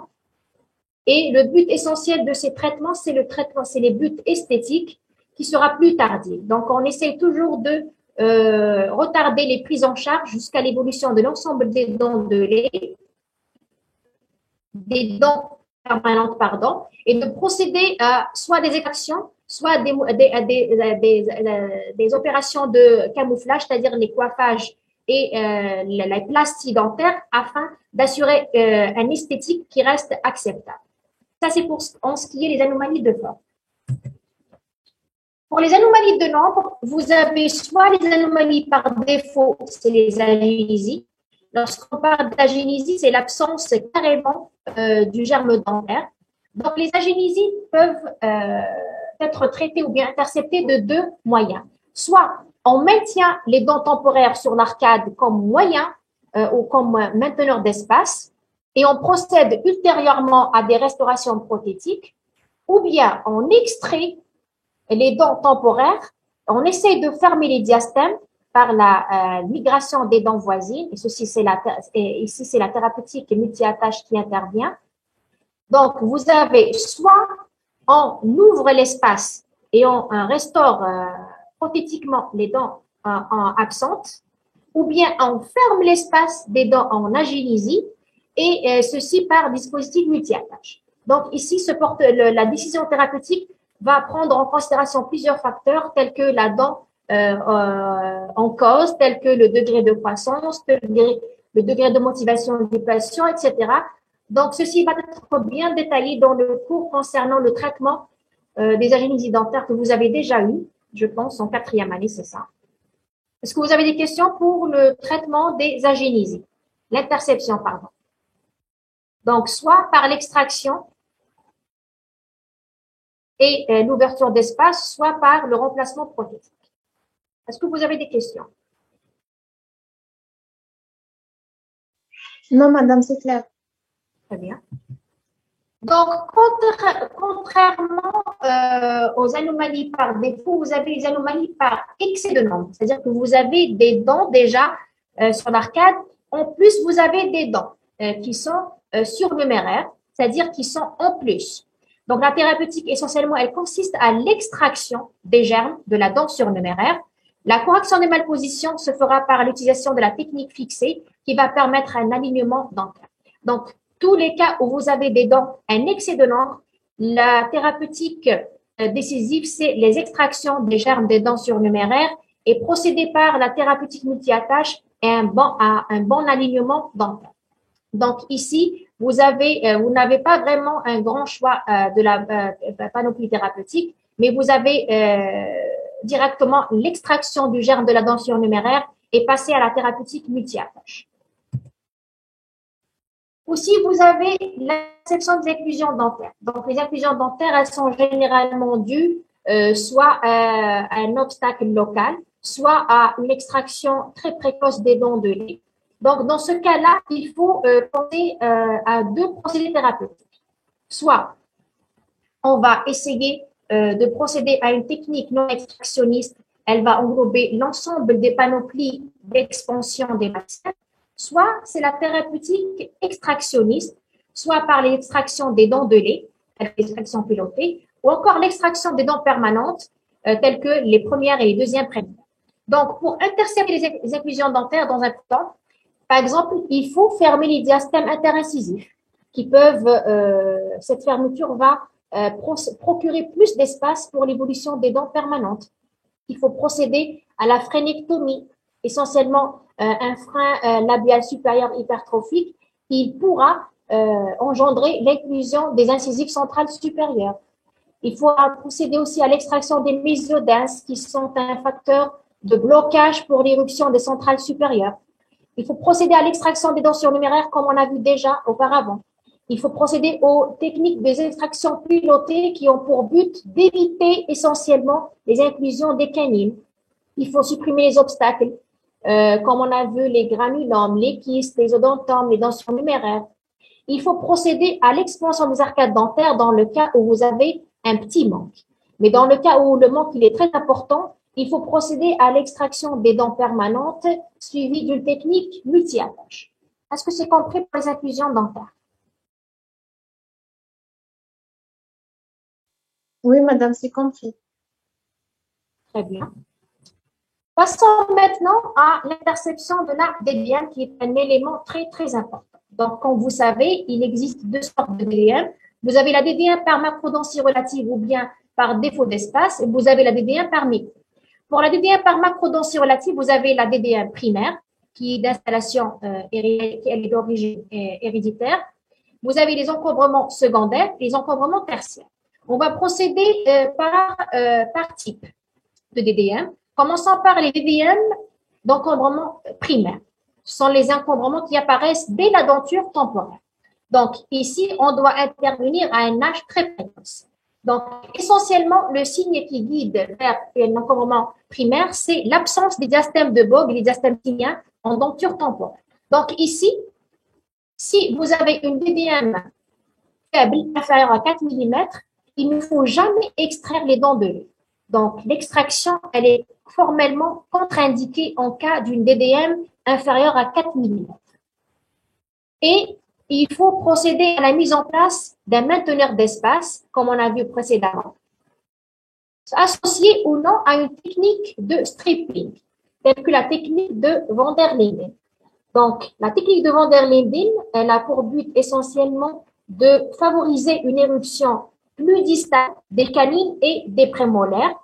Speaker 1: Et le but essentiel de ces traitements, c'est les buts esthétiques qui sera plus tardif. Donc, on essaie toujours de retarder les prises en charge jusqu'à l'évolution de l'ensemble des dents de lait, des dents permanentes, pardon, et de procéder à soit des extractions, soit des opérations de camouflage, c'est-à-dire les coiffages et la plastie dentaire afin d'assurer un esthétique qui reste acceptable. Ça, c'est en ce qui est les anomalies de forme. Pour les anomalies de nombre, vous avez soit les anomalies par défaut, c'est les agénisies. Lorsqu'on parle d'agénésie, c'est l'absence carrément du germe dentaire. Donc, les agénésies peuvent être traitées ou bien interceptées de deux moyens. Soit on maintient les dents temporaires sur l'arcade comme moyen ou comme mainteneur d'espace et on procède ultérieurement à des restaurations prothétiques, ou bien on extrait les dents temporaires, on essaie de fermer les diastèmes par la migration des dents voisines, et ici c'est la thérapeutique multi-attache qui intervient. Donc, vous avez soit on ouvre l'espace et on restaure prothétiquement les dents absentes, ou bien on ferme l'espace des dents en agénésie, et ceci par dispositif multi-attache. Donc, ici, la décision thérapeutique va prendre en considération plusieurs facteurs tels que la dent en cause, tels que le degré de croissance, le degré de motivation du patient, etc. Donc, ceci va être bien détaillé dans le cours concernant le traitement des agénésies dentaires que vous avez déjà eu, je pense, en 4e année, c'est ça. Est-ce que vous avez des questions pour le traitement des agénésies? L'interception, pardon. Donc, soit par l'extraction et l'ouverture d'espace, soit par le remplacement prothétique. Est-ce que vous avez des questions?
Speaker 3: Non, madame, c'est clair.
Speaker 1: Très bien. Donc, contrairement aux anomalies par défaut, vous avez les anomalies par excès de nombre. C'est-à-dire que vous avez des dents déjà sur l'arcade. En plus, vous avez des dents qui sont surnuméraires, c'est-à-dire qui sont en plus. Donc, la thérapeutique, essentiellement, elle consiste à l'extraction des germes de la dent surnuméraire. La correction des malpositions se fera par l'utilisation de la technique fixée qui va permettre un alignement dentaire. Donc, tous les cas où vous avez des dents, un excès de nombre, la thérapeutique décisive, c'est les extractions des germes des dents surnuméraires et procéder par la thérapeutique multi-attache et un bon alignement dentaire. Donc ici, vous n'avez pas vraiment un grand choix de la panoplie thérapeutique, mais vous avez directement l'extraction du germe de la dent surnuméraire et passer à la thérapeutique multi-attache. Aussi, vous avez l'acception des inclusions dentaires. Donc, les inclusions dentaires, elles sont généralement dues soit à un obstacle local, soit à une extraction très précoce des dents de lait. Donc, dans ce cas-là, il faut penser à deux procédés thérapeutiques. Soit, on va essayer de procéder à une technique non extractionniste. Elle va englober l'ensemble des panoplies d'expansion des matières. Soit c'est la thérapeutique extractionniste, soit par l'extraction des dents de lait, l'extraction pilotée, ou encore l'extraction des dents permanentes, telles que les premières et les deuxièmes préliminaires. Donc, pour intercepter les inclusions dentaires dans un temps, par exemple, il faut fermer les diastèmes interincisifs qui peuvent, cette fermeture va procurer plus d'espace pour l'évolution des dents permanentes. Il faut procéder à la frénectomie, essentiellement un frein labial supérieur hypertrophique, il pourra engendrer l'inclusion des incisives centrales supérieures. Il faut procéder aussi à l'extraction des mésodens qui sont un facteur de blocage pour l'éruption des centrales supérieures. Il faut procéder à l'extraction des dents surnuméraires comme on a vu déjà auparavant. Il faut procéder aux techniques des extractions pilotées qui ont pour but d'éviter essentiellement les inclusions des canines. Il faut supprimer les obstacles, comme on a vu les granulomes, les kystes, les odontomes, les dents surnuméraires. Il faut procéder à l'expansion des arcades dentaires dans le cas où vous avez un petit manque. Mais dans le cas où le manque il est très important, il faut procéder à l'extraction des dents permanentes suivie d'une technique multi-attache. Est-ce que c'est compris pour les inclusions dentaires?
Speaker 3: Oui, madame, c'est compris.
Speaker 1: Très bien. Passons maintenant à l'interception de l'arc DDM qui est un élément très, très important. Donc, comme vous savez, il existe deux sortes de DDM. Vous avez la DDM par macrodontie relative ou bien par défaut d'espace et vous avez la DDM par micro. Pour la DDM par macrodontie relative, vous avez la DDM primaire qui est d'installation qui est d'origine héréditaire. Vous avez les encombrements secondaires et les encombrements tertiaires. On va procéder par type de DDM. Commençons par les DDM d'encombrement primaire. Ce sont les encombrements qui apparaissent dès la denture temporaire. Donc, ici, on doit intervenir à un âge très précoce. Donc, essentiellement, le signe qui guide vers un encombrement primaire, c'est l'absence des diastèmes de Bog et des diastèmes tiniens en denture temporaire. Donc, ici, si vous avez une DDM faible, inférieure à 4 mm, il ne faut jamais extraire les dents de lait. Donc, l'extraction, elle est formellement contre-indiquée en cas d'une DDM inférieure à 4 mm. Et il faut procéder à la mise en place d'un mainteneur d'espace, comme on a vu précédemment, associé ou non à une technique de stripping, telle que la technique de Van der Linden. Donc, la technique de Van der Linden, elle a pour but essentiellement de favoriser une éruption plus distale des canines et des prémolaires,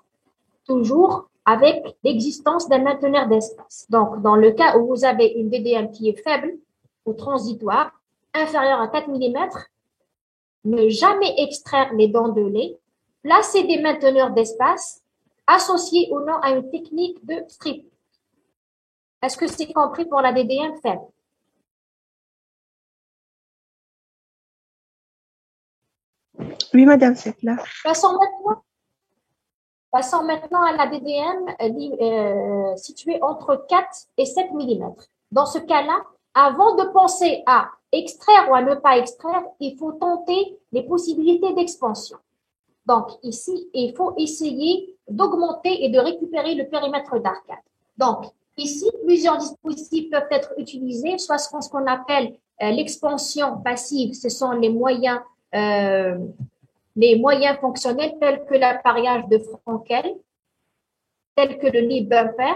Speaker 1: toujours avec l'existence d'un mainteneur d'espace. Donc, dans le cas où vous avez une DDM qui est faible ou transitoire, inférieure à 4 mm, ne jamais extraire les dents de lait, placer des mainteneurs d'espace associés ou non à une technique de strip. Est-ce que c'est compris pour la DDM faible?
Speaker 2: Oui, madame, c'est clair.
Speaker 1: Passons maintenant à la DDM située entre 4 et 7 mm. Dans ce cas-là, Avant de penser à extraire ou à ne pas extraire, il faut tenter les possibilités d'expansion. Donc, ici, il faut essayer d'augmenter et de récupérer le périmètre d'arcade. Donc, ici, plusieurs dispositifs peuvent être utilisés, soit ce qu'on appelle l'expansion passive, ce sont les moyens fonctionnels tels que l'appareillage de Frankel, tels que le lead bumper,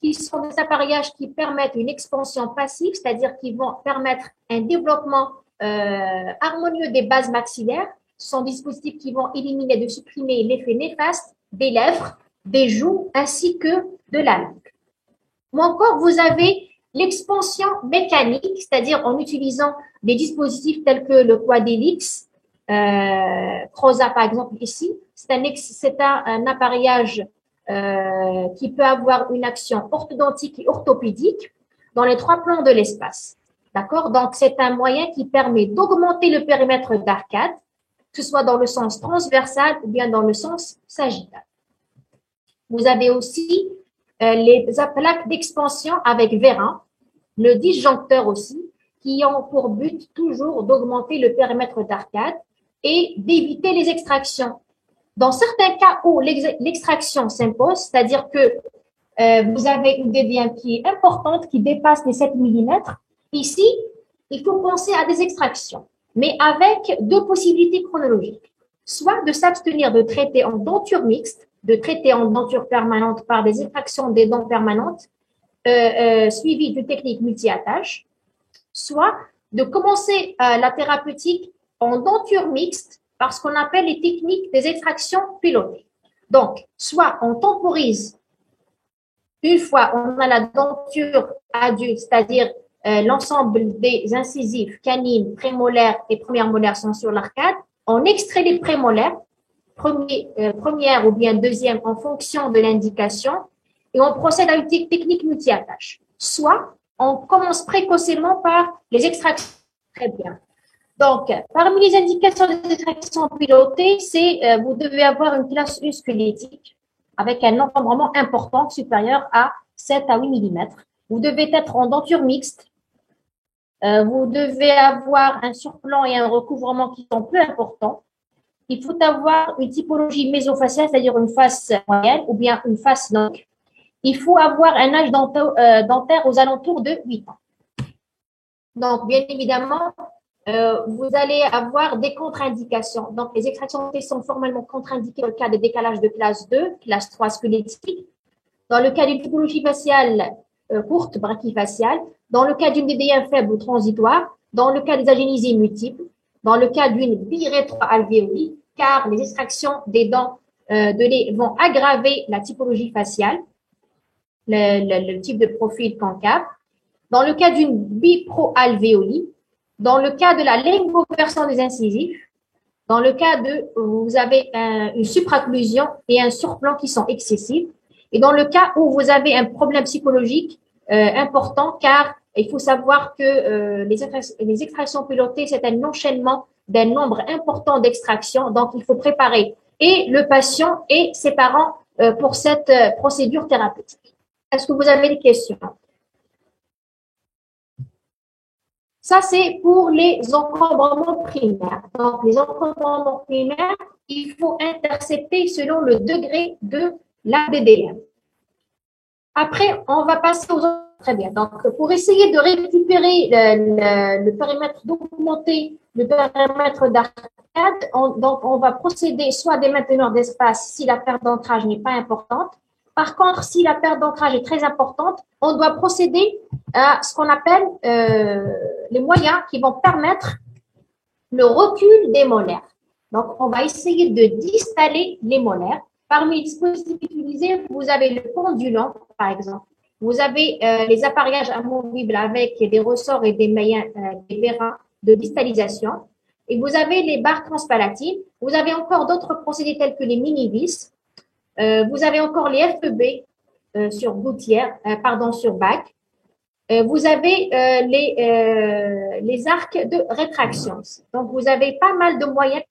Speaker 1: qui sont des appareillages qui permettent une expansion passive, c'est-à-dire qui vont permettre un développement harmonieux des bases maxillaires. Ce sont des dispositifs qui vont éliminer, de supprimer l'effet néfaste des lèvres, des joues, ainsi que de la langue. Ou encore, vous avez l'expansion mécanique, c'est-à-dire en utilisant des dispositifs tels que le Quadelix, Croza par exemple ici. C'est un appareillage qui peut avoir une action orthodontique et orthopédique dans les 3 plans de l'espace. D'accord? Donc, c'est un moyen qui permet d'augmenter le périmètre d'arcade, que ce soit dans le sens transversal ou bien dans le sens sagittal. Vous avez aussi les plaques d'expansion avec vérin, le disjoncteur aussi, qui ont pour but toujours d'augmenter le périmètre d'arcade et d'éviter les extractions. Dans certains cas où l'extraction s'impose, c'est-à-dire que vous avez une déviance qui est importante, qui dépasse les 7 mm, ici, il faut penser à des extractions, mais avec 2 possibilités chronologiques. Soit de s'abstenir de traiter en denture mixte, de traiter en denture permanente par des extractions des dents permanentes, suivies d'une technique multi-attache, soit de commencer la thérapeutique en denture mixte par ce qu'on appelle les techniques des extractions pilotées. Donc, soit on temporise une fois on a la denture adulte, c'est-à-dire l'ensemble des incisives, canines, prémolaires et premières molaires sont sur l'arcade, on extrait les prémolaires, première ou bien deuxième en fonction de l'indication, et on procède à une technique multi-attache. Soit on commence précocement par les extractions. Très bien. Donc, parmi les indications des extractions pilotées, c'est vous devez avoir une classe 1 squelettique avec un encombrement important supérieur à 7 à 8 mm. Vous devez être en denture mixte. Vous devez avoir un surplomb et un recouvrement qui sont peu importants. Il faut avoir une typologie mésofaciale, c'est-à-dire une face moyenne ou bien une face longue. Il faut avoir un âge dentaire aux alentours de 8 ans. Donc, bien évidemment, vous allez avoir des contre-indications. Donc, les extractions sont formellement contre-indiquées dans le cas de décalage de classe 2, classe 3 squelettique, dans le cas d'une typologie faciale courte, brachyfaciale, dans le cas d'une DDI faible ou transitoire, dans le cas des agénisies multiples, dans le cas d'une birétroalvéolie, car les extractions des dents de lait vont aggraver la typologie faciale, le type de profil concave, dans le cas d'une biproalvéolie, dans le cas de la lingoversion des incisives, dans le cas de vous avez une supraocclusion et un surplomb qui sont excessifs, et dans le cas où vous avez un problème psychologique important, car il faut savoir que les extractions pilotées, c'est un enchaînement d'un nombre important d'extractions, donc il faut préparer et le patient et ses parents pour cette procédure thérapeutique. Est-ce que vous avez des questions? Ça, c'est pour les encombrements primaires. Donc, les encombrements primaires, il faut intercepter selon le degré de l'ADDM. Après, on va passer aux autres. Très bien. Donc, pour essayer de récupérer le périmètre, d'augmenter le périmètre d'arcade, on va procéder soit à des mainteneurs d'espace si la perte d'ancrage n'est pas importante. Par contre, si la perte d'ancrage est très importante, on doit procéder à ce qu'on appelle les moyens qui vont permettre le recul des molaires. Donc, on va essayer de distaller les molaires. Parmi les dispositifs utilisés, vous avez le pendulant, par exemple. Vous avez les appareillages amovibles avec des ressorts et des vérins de distalisation. Et vous avez les barres transpalatines. Vous avez encore d'autres procédés tels que les mini-vis. Vous avez encore les FEB sur gouttière, sur bac. Vous avez les arcs de rétraction. Donc, vous avez pas mal de moyens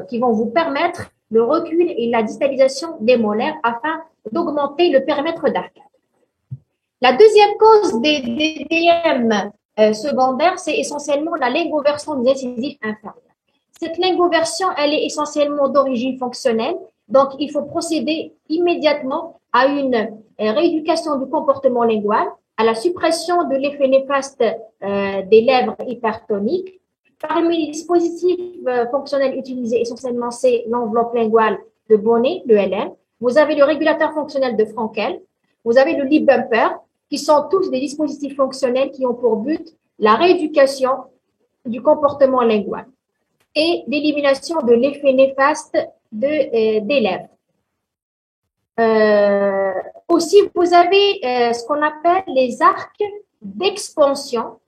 Speaker 1: qui vont vous permettre le recul et la distalisation des molaires afin d'augmenter le périmètre d'arcade. La deuxième cause des DDM secondaires, c'est essentiellement la lingoversion des incisives inférieures. Cette lingoversion, elle est essentiellement d'origine fonctionnelle, donc il faut procéder immédiatement à une rééducation du comportement lingual, à la suppression de l'effet néfaste des lèvres hypertoniques. Parmi les dispositifs fonctionnels utilisés essentiellement, c'est l'enveloppe linguale de Bonnet, le LM. Vous avez le régulateur fonctionnel de Frankel. Vous avez le lip bumper, qui sont tous des dispositifs fonctionnels qui ont pour but la rééducation du comportement lingual et l'élimination de l'effet néfaste des lèvres. Aussi, vous avez ce qu'on appelle les arcs d'expansion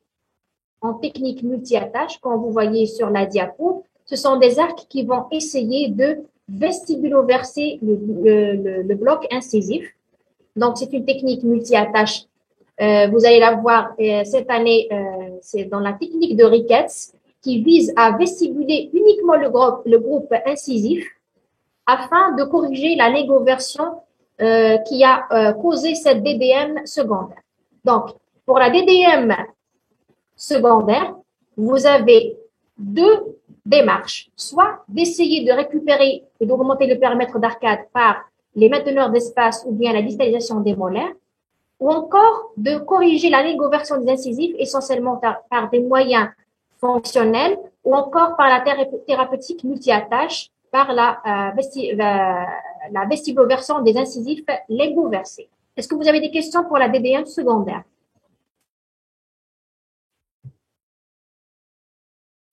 Speaker 1: en technique multi-attache, comme vous voyez sur la diapo. Ce sont des arcs qui vont essayer de vestibuloverser le bloc incisif. Donc, c'est une technique multi-attache. Vous allez la voir cette année, c'est dans la technique de Ricketts, qui vise à vestibuler uniquement le groupe incisif afin de corriger la lingoversion qui a causé cette DDM secondaire. Donc, pour la DDM secondaire, vous avez deux démarches, soit d'essayer de récupérer et d'augmenter le périmètre d'arcade par les mainteneurs d'espace ou bien la distalisation des molaires, ou encore de corriger la lingoversion des incisives essentiellement par des moyens fonctionnels ou encore par la thérapeutique multi-attache, par la vestibuloversion des incisifs lingoversés. Est-ce que vous avez des questions pour la DDM secondaire?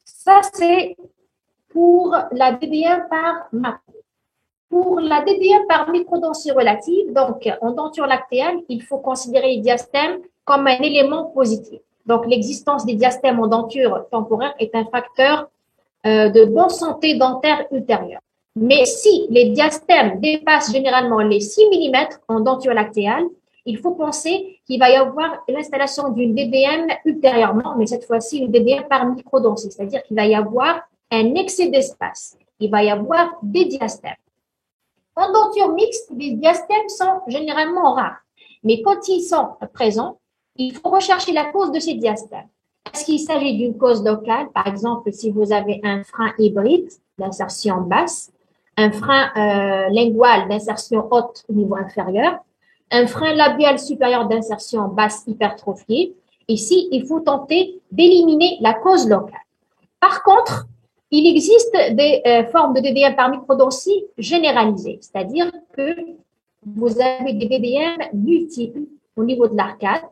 Speaker 1: Ça, c'est pour la DDM par macro. Pour la DDM par microdontie relative, donc en denture lactéale, il faut considérer les diastèmes comme un élément positif. Donc, l'existence des diastèmes en denture temporaire est un facteur de bonne santé dentaire ultérieure. Mais si les diastèmes dépassent généralement les 6 mm en denture lactéale, il faut penser qu'il va y avoir l'installation d'une DDM ultérieurement, mais cette fois-ci une DDM par microdontie, c'est-à-dire qu'il va y avoir un excès d'espace. Il va y avoir des diastèmes. En denture mixte, les diastèmes sont généralement rares, mais quand ils sont présents, il faut rechercher la cause de ces diastèmes. Est-ce qu'il s'agit d'une cause locale? Par exemple, si vous avez un frein hybride d'insertion basse, un frein lingual d'insertion haute au niveau inférieur, un frein labial supérieur d'insertion basse hypertrophiée. Ici, il faut tenter d'éliminer la cause locale. Par contre, il existe des formes de DDM par microdontie généralisées, c'est-à-dire que vous avez des DDM multiples au niveau de l'arcade.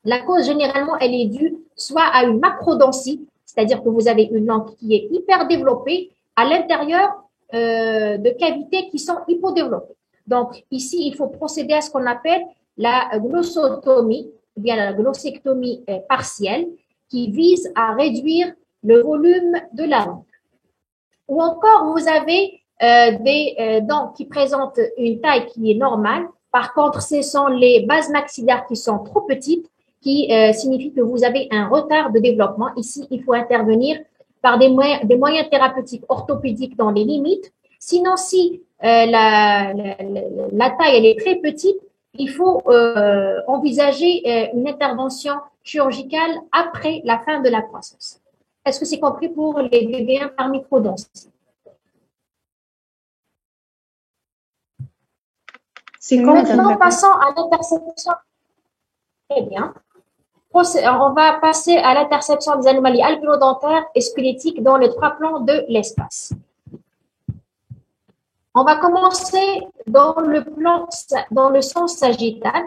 Speaker 1: La cause, généralement, elle est due soit à une macrodontie, c'est-à-dire que vous avez une langue qui est hyper développée à l'intérieur de cavités qui sont hypodéveloppées. Donc, ici, il faut procéder à ce qu'on appelle la glossotomie, ou bien la glossectomie partielle, qui vise à réduire le volume de la langue. Ou encore, vous avez des dents qui présentent une taille qui est normale. Par contre, ce sont les bases maxillaires qui sont trop petites, qui signifie que vous avez un retard de développement. Ici, il faut intervenir par des moyens thérapeutiques orthopédiques dans les limites. Sinon, si la taille elle est très petite, il faut envisager une intervention chirurgicale après la fin de la croissance. Est-ce que c'est compris pour les DDM par microdontie?
Speaker 3: C'est
Speaker 1: Maintenant, passons à l'interception. Très bien. On va passer à l'interception des anomalies alvéolo-dentaires et squelettiques dans les trois plans de l'espace. On va commencer dans le sens sagittal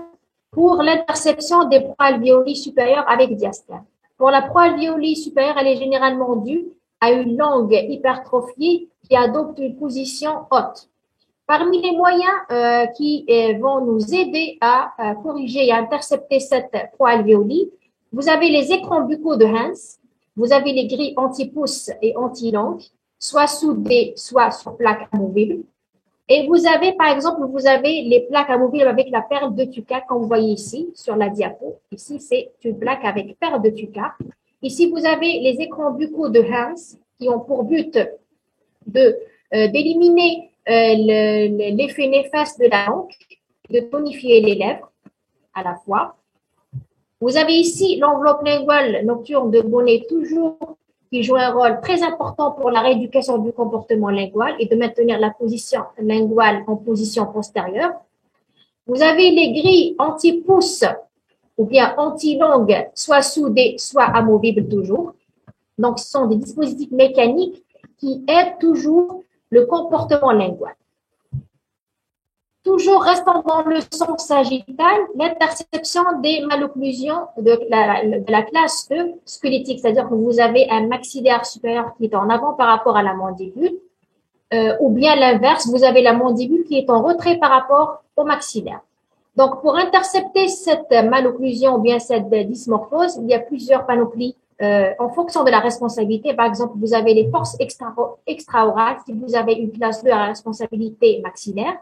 Speaker 1: pour l'interception des proalvéolis supérieurs avec diastème. Pour la proalvéolie supérieure, elle est généralement due à une langue hypertrophiée qui adopte une position haute. Parmi les moyens qui vont nous aider à corriger et à intercepter cette proalvéolie, vous avez les écrans buccaux de Hans, vous avez les grilles anti-pouce et anti-langue, soit soudées, soit sur plaques amovibles. Et vous avez, par exemple, les plaques amovibles avec la perle de Tuca, comme vous voyez ici, sur la diapo. Ici, c'est une plaque avec perle de Tuca. Ici, vous avez les écrans buccaux de Hans, qui ont pour but d'éliminer l'effet néfaste de la langue, de tonifier les lèvres à la fois. Vous avez ici l'enveloppe linguale nocturne de Bonnet, toujours qui joue un rôle très important pour la rééducation du comportement lingual et de maintenir la position linguale en position postérieure. Vous avez les grilles anti-pouce ou bien anti-longue, soit soudées, soit amovibles toujours. Donc, ce sont des dispositifs mécaniques qui aident toujours le comportement lingual. Toujours restant dans le sens sagittal, l'interception des malocclusions de la classe E squelettique, c'est-à-dire que vous avez un maxillaire supérieur qui est en avant par rapport à la mandibule, ou bien l'inverse, vous avez la mandibule qui est en retrait par rapport au maxillaire. Donc, pour intercepter cette malocclusion ou bien cette dysmorphose, il y a plusieurs panoplies en fonction de la responsabilité. Par exemple, vous avez les forces extra-orales si vous avez une classe 2 à responsabilité maxillaire.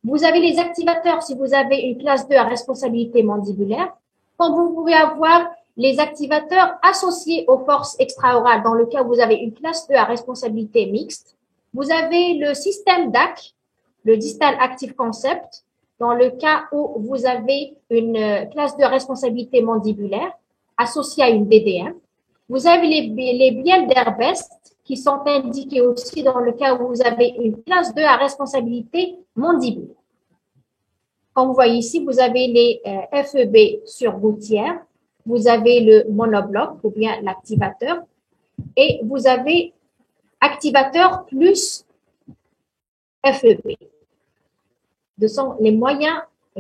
Speaker 1: Vous avez les activateurs si vous avez une classe 2 à responsabilité mandibulaire. Quand vous pouvez avoir les activateurs associés aux forces extra-orales dans le cas où vous avez une classe 2 à responsabilité mixte. Vous avez le système DAC, le Distal Active Concept, dans le cas où vous avez une classe 2 à responsabilité mandibulaire associée à une DDM. Vous avez les bielles d'Herbest qui sont indiqués aussi dans le cas où vous avez une classe 2 à responsabilité mandibulaire. Comme vous voyez ici, vous avez les FEB sur gouttière, vous avez le monobloc ou bien l'activateur et vous avez activateur plus FEB. Ce sont les moyens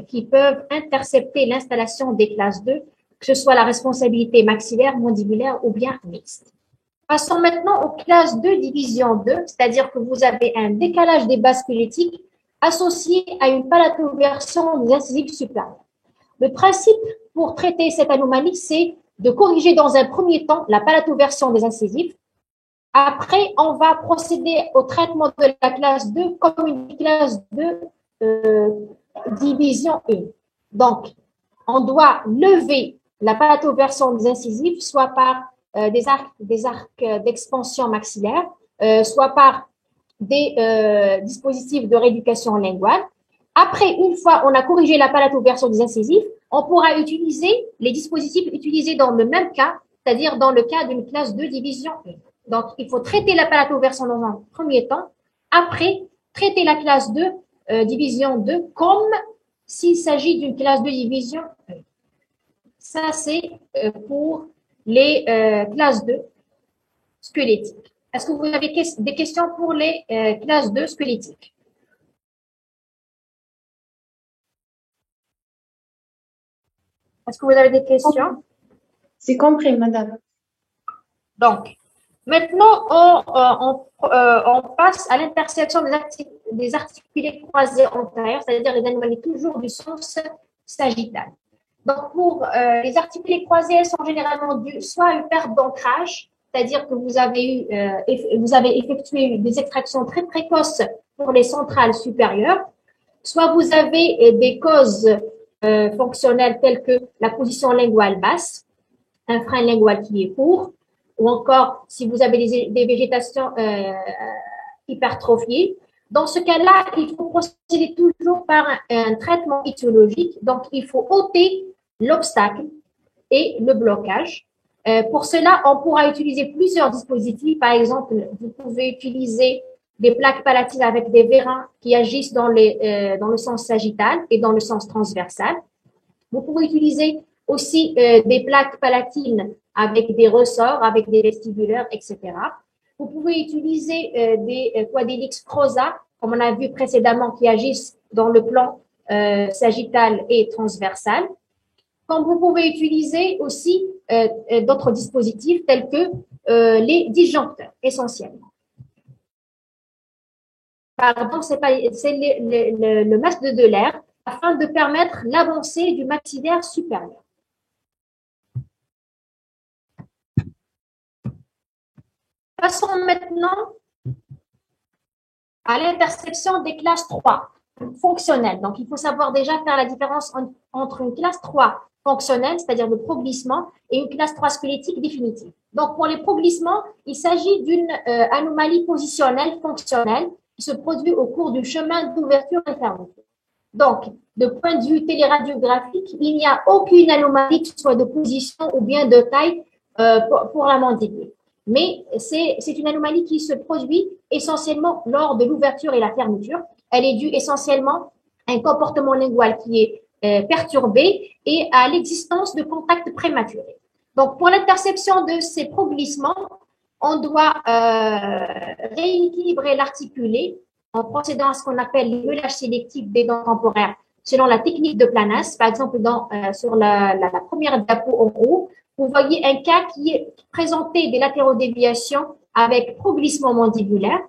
Speaker 1: qui peuvent intercepter l'installation des classes 2, que ce soit la responsabilité maxillaire, mandibulaire ou bien mixte. Passons maintenant aux classes 2 division 2, c'est-à-dire que vous avez un décalage des bases squelettiques associé à une palatoversion des incisives supérieures. Le principe pour traiter cette anomalie, c'est de corriger dans un premier temps la palatoversion des incisives. Après, on va procéder au traitement de la classe 2 comme une classe 2 division 1. Donc, on doit lever la palatoversion des incisives, soit par des arcs d'expansion maxillaire, soit par des dispositifs de rééducation linguale. Après, une fois on a corrigé la palatoversion des incisives, on pourra utiliser les dispositifs utilisés dans le même cas, c'est-à-dire dans le cas d'une classe 2 division 1. Donc, il faut traiter la palatoversion dans un premier temps. Après, traiter la classe 2 division 2 comme s'il s'agit d'une classe 2 division 1. Ça, c'est pour les classes 2 squelettiques. Est-ce que vous avez des questions pour les classes 2 squelettiques? Est-ce que vous avez des questions?
Speaker 3: C'est compris, madame.
Speaker 1: Donc, maintenant, on passe à l'intersection des articulés croisés antérieurs, c'est-à-dire les anomalies toujours du sens sagittal. Donc, pour les articulés croisés, elles sont généralement dues soit à une perte d'ancrage, c'est-à-dire que vous avez effectué des extractions très précoces pour les centrales supérieures, soit vous avez des causes fonctionnelles telles que la position linguale basse, un frein lingual qui est court, ou encore si vous avez des végétations hypertrophiées. Dans ce cas-là, il faut procéder toujours par un traitement étiologique. Donc, il faut ôter l'obstacle et le blocage. Pour cela, on pourra utiliser plusieurs dispositifs. Par exemple, vous pouvez utiliser des plaques palatines avec des vérins qui agissent dans le sens sagittal et dans le sens transversal. Vous pouvez utiliser aussi des plaques palatines avec des ressorts, avec des vestibulaires, etc. Vous pouvez utiliser des quadrilix Croza, comme on a vu précédemment, qui agissent dans le plan sagittal et transversal. Comme vous pouvez utiliser aussi d'autres dispositifs tels que les disjoncteurs, essentiellement. Pardon, c'est le masque de Döhler afin de permettre l'avancée du maxillaire supérieur. Passons maintenant à l'intersection des classes 3 fonctionnelles. Donc, il faut savoir déjà faire la différence entre une classe 3 fonctionnelle, c'est-à-dire le proglissement, et une classe 3 squelettique définitive. Donc, pour les proglissements, il s'agit d'une anomalie positionnelle fonctionnelle qui se produit au cours du chemin d'ouverture et fermeture. Donc, de point de vue téléradiographique, il n'y a aucune anomalie, que ce soit de position ou bien de taille pour la mandibule. Mais c'est une anomalie qui se produit essentiellement lors de l'ouverture et la fermeture. Elle est due essentiellement à un comportement lingual qui est perturbé et à l'existence de contacts prématurés. Donc, pour l'interception de ces progressements, on doit rééquilibrer l'articulé en procédant à ce qu'on appelle le meulage sélectif des dents temporaires selon la technique de Planas. Par exemple, sur la première diapo en haut, vous voyez un cas qui présentait des latérodéviations avec progressement mandibulaire.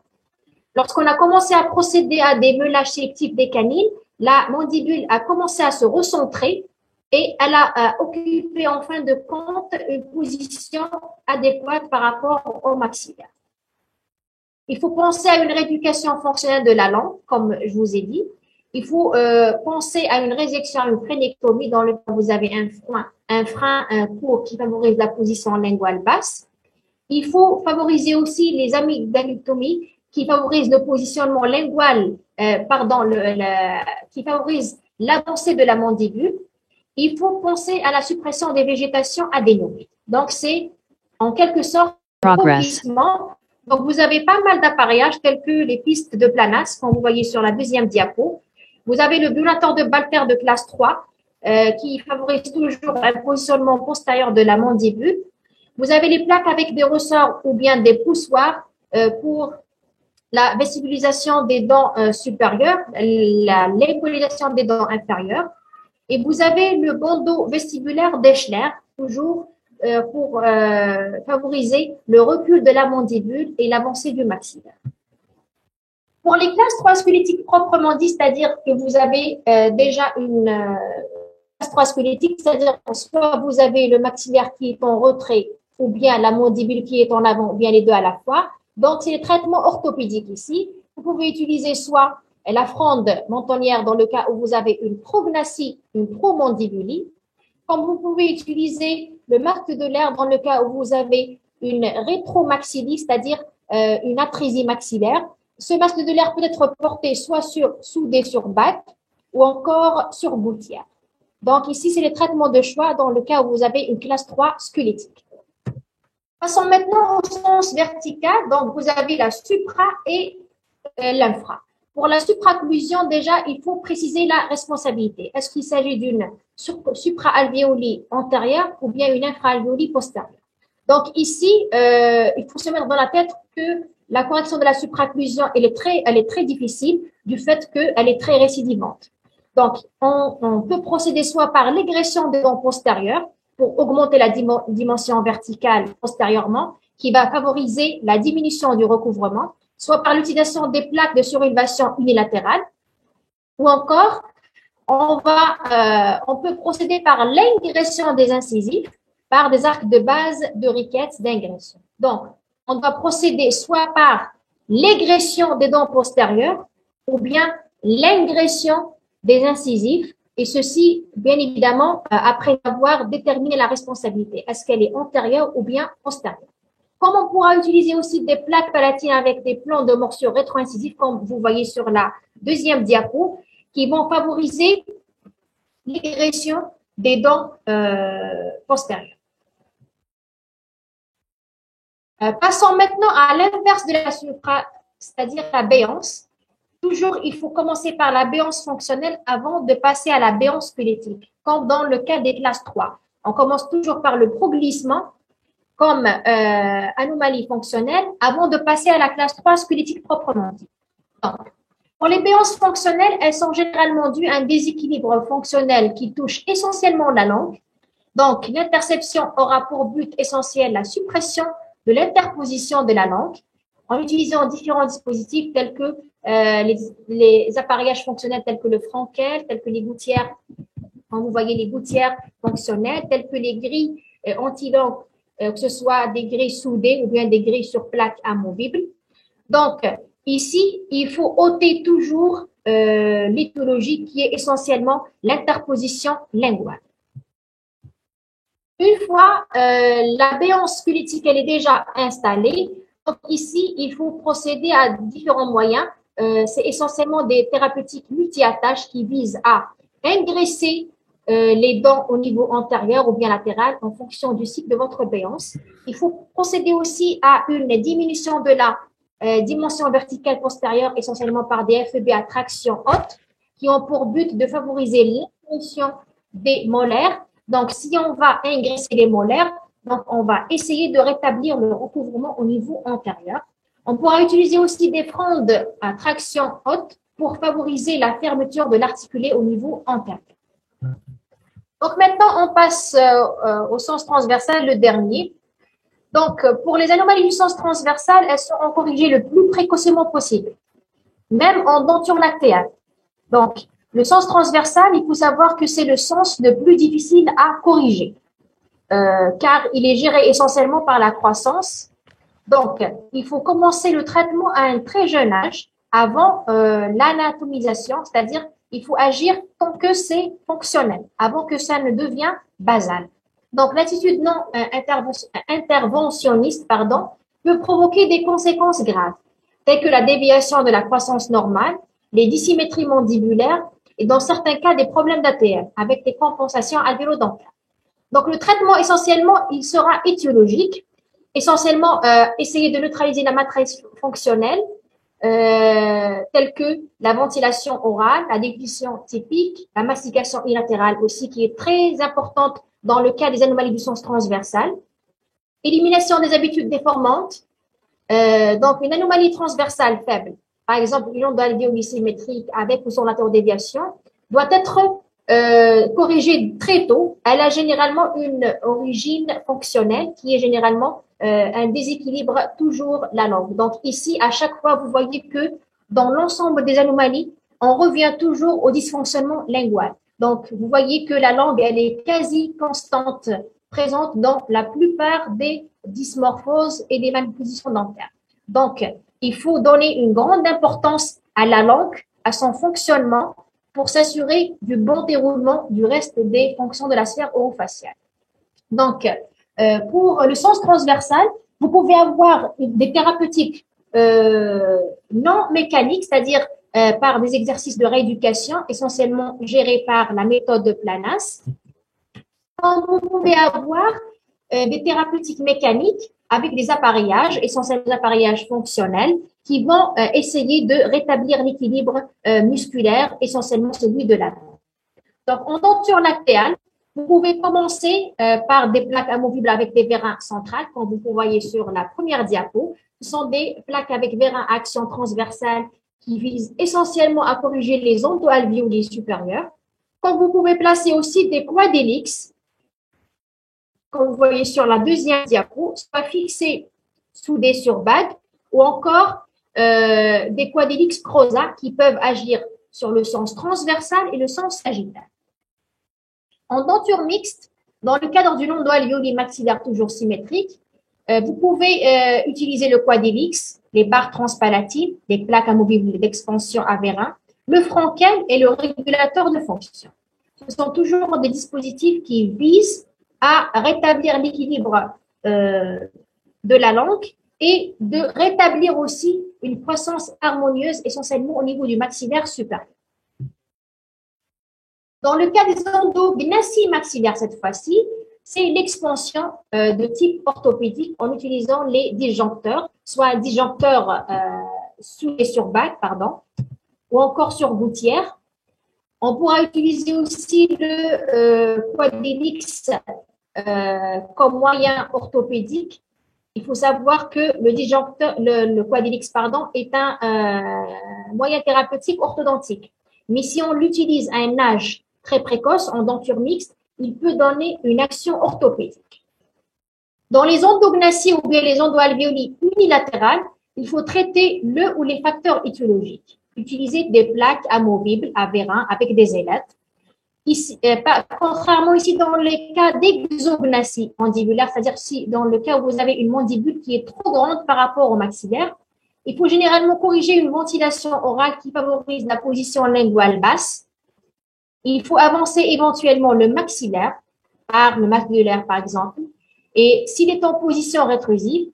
Speaker 1: Lorsqu'on a commencé à procéder à des meulages sélectifs des canines, la mandibule a commencé à se recentrer et elle a occupé en fin de compte une position adéquate par rapport au maxillaire. Il faut penser à une rééducation fonctionnelle de la langue, comme je vous ai dit. Il faut penser à une résection, une frénectomie dans le cas où vous avez un frein court qui favorise la position linguale basse. Il faut favoriser aussi les amygdalectomies qui favorisent le positionnement lingual, qui favorise l'avancée de la mandibule. Il faut penser à la suppression des végétations adénomiques. Donc, c'est en quelque sorte un progressement. Donc, vous avez pas mal d'appareillages tels que les pistes de Planas, comme vous voyez sur la deuxième diapo. Vous avez le violateur de Balter de classe 3 qui favorise toujours un positionnement postérieur de la mandibule. Vous avez les plaques avec des ressorts ou bien des poussoirs pour la vestibulisation des dents supérieures, l'immobilisation des dents inférieures. Et vous avez le bandeau vestibulaire d'Eschler, toujours pour favoriser le recul de la mandibule et l'avancée du maxillaire. Pour les classes 3 squelettiques proprement dit, c'est-à-dire que vous avez déjà une classe 3 squelettique, c'est-à-dire soit vous avez le maxillaire qui est en retrait ou bien la mandibule qui est en avant, ou bien les deux à la fois. Donc, c'est le traitement orthopédique ici. Vous pouvez utiliser soit la fronde mentonnière dans le cas où vous avez une prognathie, une promandibulie, comme vous pouvez utiliser le masque de l'air dans le cas où vous avez une rétromaxillie, c'est-à-dire une atrésie maxillaire. Ce masque de l'air peut être porté soit soudé sur bac ou encore sur gouttière. Donc ici, c'est les traitements de choix dans le cas où vous avez une classe 3 squelettique. Passons maintenant au sens vertical. Donc, vous avez la supra et l'infra. Pour la supraocclusion, déjà, il faut préciser la responsabilité. Est-ce qu'il s'agit d'une supraalvéolie antérieure ou bien une infraalvéolie postérieure? Donc, ici, il faut se mettre dans la tête que la correction de la supraocclusion, elle est très difficile du fait qu'elle est très récidivante. Donc, on peut procéder soit par l'égression des dents postérieures pour augmenter la dimension verticale postérieurement, qui va favoriser la diminution du recouvrement, soit par l'utilisation des plaques de surélévation unilatérale, ou encore, on peut procéder par l'ingression des incisives par des arcs de base de Ricketts d'ingression. Donc, on doit procéder soit par l'égression des dents postérieures ou bien l'ingression des incisives, et ceci, bien évidemment, après avoir déterminé la responsabilité. Est-ce qu'elle est antérieure ou bien postérieure? Comme on pourra utiliser aussi des plaques palatines avec des plans de morsure rétro-incisives, comme vous voyez sur la deuxième diapo, qui vont favoriser l'égression des dents postérieures. Passons maintenant à l'inverse de la supra, c'est-à-dire la béance. Toujours, il faut commencer par la béance fonctionnelle avant de passer à la béance squelettique, comme dans le cas des classes 3. On commence toujours par le proglissement comme anomalie fonctionnelle avant de passer à la classe 3 squelettique proprement dit. Donc, pour les béances fonctionnelles, elles sont généralement dues à un déséquilibre fonctionnel qui touche essentiellement la langue. Donc, l'interception aura pour but essentiel la suppression de l'interposition de la langue en utilisant différents dispositifs tels que les appareillages fonctionnels tels que le Frankel, tels que les gouttières, quand vous voyez les gouttières fonctionnelles, tels que les grilles anti-langue, que ce soit des grilles soudées ou bien des grilles sur plaques amovibles. Donc, ici, il faut ôter toujours l'éthologie qui est essentiellement l'interposition linguale. Une fois la béance squelettique elle est déjà installée, donc ici, il faut procéder à différents moyens c'est essentiellement des thérapeutiques multi-attaches qui visent à engraisser les dents au niveau antérieur ou bien latéral en fonction du cycle de votre béance. Il faut procéder aussi à une diminution de la dimension verticale postérieure, essentiellement par des FEB à traction haute, qui ont pour but de favoriser l'inflexion des molaires. Donc, si on va engraisser les molaires, donc on va essayer de rétablir le recouvrement au niveau antérieur. On pourra utiliser aussi des frondes à traction haute pour favoriser la fermeture de l'articulé au niveau antérieur. Donc maintenant, on passe au sens transversal, le dernier. Donc, pour les anomalies du sens transversal, elles seront corrigées le plus précocement possible, même en denture lactéale. Donc, le sens transversal, il faut savoir que c'est le sens le plus difficile à corriger, car il est géré essentiellement par la croissance. Donc, il faut commencer le traitement à un très jeune âge, avant l'anatomisation, c'est-à-dire il faut agir tant que c'est fonctionnel, avant que ça ne devienne basal. Donc, l'attitude non interventionniste peut provoquer des conséquences graves, telles que la déviation de la croissance normale, les dissymétries mandibulaires et dans certains cas des problèmes d'ATM avec des compensations alvéolo-dentaires. Donc, le traitement essentiellement, il sera étiologique, essentiellement essayer de neutraliser la matrice fonctionnelle, telles que la ventilation orale, la déglutition typique, la mastication unilatérale aussi, qui est très importante dans le cas des anomalies du sens transversal, élimination des habitudes déformantes, donc une anomalie transversale faible, par exemple une onde alvéoli symétrique avec ou sans latérodéviation, doit être corrigée très tôt. Elle a généralement une origine fonctionnelle qui est généralement un déséquilibre toujours la langue. Donc ici, à chaque fois, vous voyez que dans l'ensemble des anomalies, on revient toujours au dysfonctionnement lingual. Donc, vous voyez que la langue, elle est quasi constante, présente dans la plupart des dysmorphoses et des malpositions dentaires. Donc, il faut donner une grande importance à la langue, à son fonctionnement, pour s'assurer du bon déroulement du reste des fonctions de la sphère orofaciale. Donc, pour le sens transversal, vous pouvez avoir des thérapeutiques non mécaniques, c'est-à-dire par des exercices de rééducation essentiellement gérés par la méthode de Planas. Vous pouvez avoir des thérapeutiques mécaniques avec des appareillages, essentiellement des appareillages fonctionnels, qui vont essayer de rétablir l'équilibre musculaire, essentiellement celui de la langue. Donc, en denture lactéale, vous pouvez commencer par des plaques amovibles avec des vérins centrales, comme vous voyez sur la première diapo. Ce sont des plaques avec vérins à action transversale qui visent essentiellement à corriger les endoalvéoli supérieurs. Comme vous pouvez placer aussi des quadélix, comme vous voyez sur la deuxième diapo, soit fixés soudés sur bague, ou encore des quadélix croza qui peuvent agir sur le sens transversal et le sens sagittal. En denture mixte, dans le cadre du endoalvéoli maxillaire toujours symétrique, vous pouvez utiliser le quadélix, les barres transpalatives, les plaques amovibles d'expansion à vérin, le frankel et le régulateur de fonction. Ce sont toujours des dispositifs qui visent à rétablir l'équilibre de la langue et de rétablir aussi une croissance harmonieuse essentiellement au niveau du maxillaire supérieur. Dans le cas des endognathies maxillaires cette fois-ci, c'est l'expansion de type orthopédique en utilisant les disjoncteurs, soit disjoncteurs soudés sur bague, ou encore sur gouttière. On pourra utiliser aussi le quadélix comme moyen orthopédique. Il faut savoir que le disjoncteur, le quadélix, est un moyen thérapeutique orthodontique. Mais si on l'utilise à un âge très précoce, en denture mixte, il peut donner une action orthopédique. Dans les endognathies ou bien les endoalvéoli unilatérales, il faut traiter le ou les facteurs étiologiques. Utiliser des plaques amovibles à vérin avec des ailettes. Ici, contrairement ici dans les cas d'exognathie mandibulaire, c'est-à-dire si dans le cas où vous avez une mandibule qui est trop grande par rapport au maxillaire, il faut généralement corriger une ventilation orale qui favorise la position linguale basse. Il faut avancer éventuellement le maxillaire par le masque de par exemple, et s'il est en position rétrusive,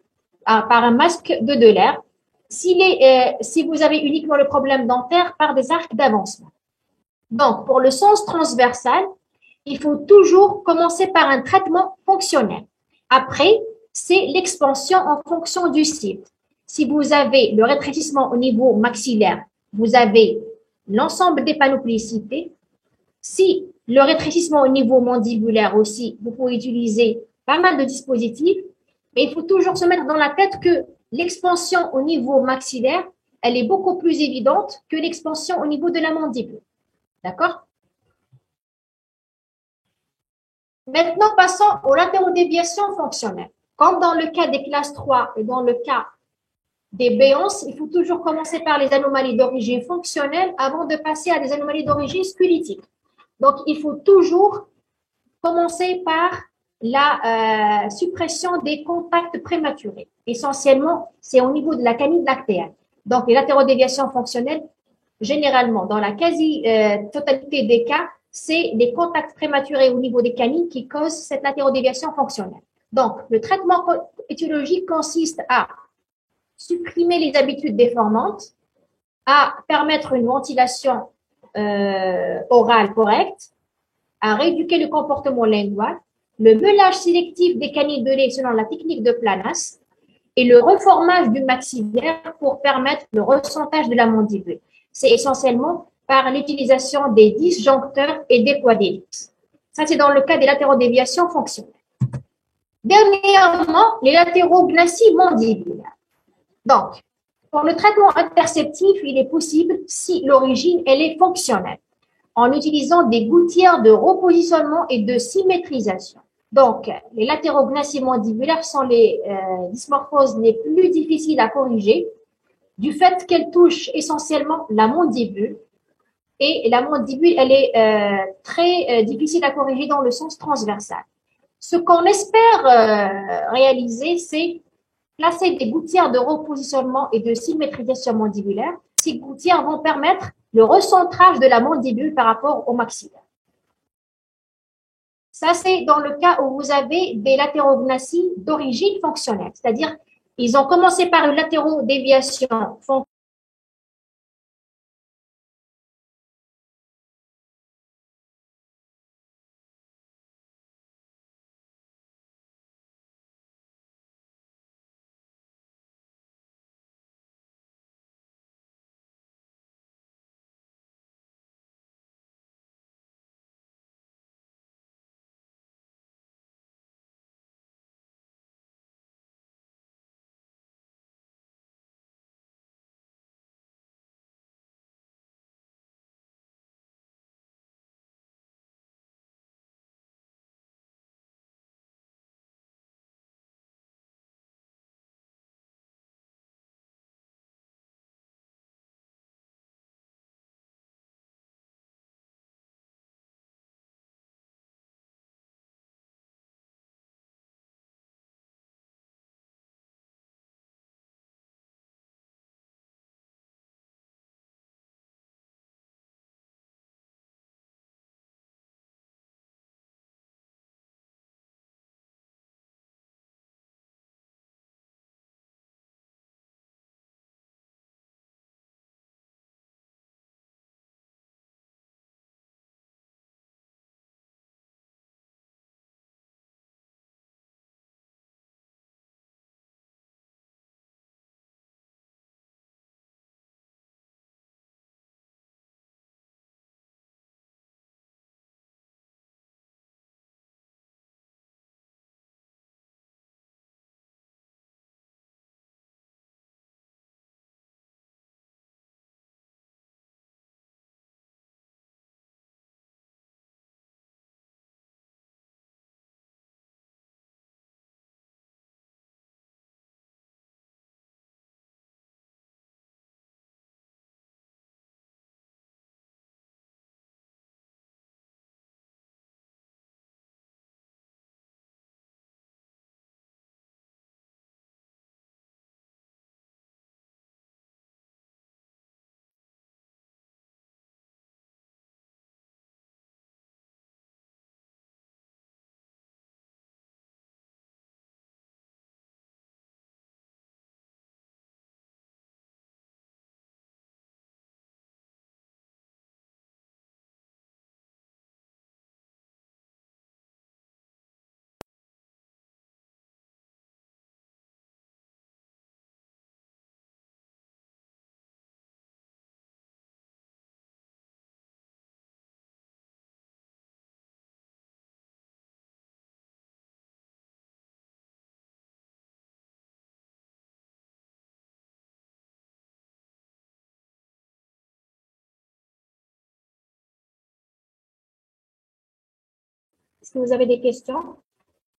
Speaker 1: par un masque de l'air, Si vous avez uniquement le problème dentaire, par des arcs d'avancement. Donc, pour le sens transversal, il faut toujours commencer par un traitement fonctionnel. Après, c'est l'expansion en fonction du site. Si vous avez le rétrécissement au niveau maxillaire, vous avez l'ensemble des panoplicités. Si le rétrécissement au niveau mandibulaire aussi, vous pouvez utiliser pas mal de dispositifs, mais il faut toujours se mettre dans la tête que l'expansion au niveau maxillaire, elle est beaucoup plus évidente que l'expansion au niveau de la mandibule. D'accord? Maintenant, passons aux latéraux-déviations fonctionnelles. Comme dans le cas des classes 3 et dans le cas des béances, il faut toujours commencer par les anomalies d'origine fonctionnelle avant de passer à des anomalies d'origine squelettique. Donc, il faut toujours commencer par la suppression des contacts prématurés. Essentiellement, c'est au niveau de la canine lactéale. Donc, les latéraux-déviations fonctionnelles, généralement, dans la quasi-totalité des cas, c'est les contacts prématurés au niveau des canines qui causent cette latéraux-déviation fonctionnelle. Donc, le traitement étiologique consiste à supprimer les habitudes déformantes, à permettre une ventilation orale correcte, à rééduquer le comportement lingual, le meulage sélectif des canines de lait selon la technique de Planas et le reformage du maxillaire pour permettre le ressentage de la mandibule. C'est essentiellement par l'utilisation des disjoncteurs et des quadrillix. Ça, c'est dans le cas des latéraux-déviations fonctionnelles. Dernièrement, les latérognaties mandibulaires. Donc, pour le traitement interceptif, il est possible, si l'origine, elle est fonctionnelle, en utilisant des gouttières de repositionnement et de symétrisation. Donc, les latérognaties mandibulaires sont les dysmorphoses les plus difficiles à corriger du fait qu'elles touchent essentiellement la mandibule. Et la mandibule, elle est très difficile à corriger dans le sens transversal. Ce qu'on espère réaliser, c'est placer des gouttières de repositionnement et de symétrisation mandibulaire. Ces gouttières vont permettre le recentrage de la mandibule par rapport au maxillaire. Ça, c'est dans le cas où vous avez des latérognaties d'origine fonctionnelle, c'est-à-dire ils ont commencé par une latéraux-déviation fonctionnelle Est-ce que vous avez des questions?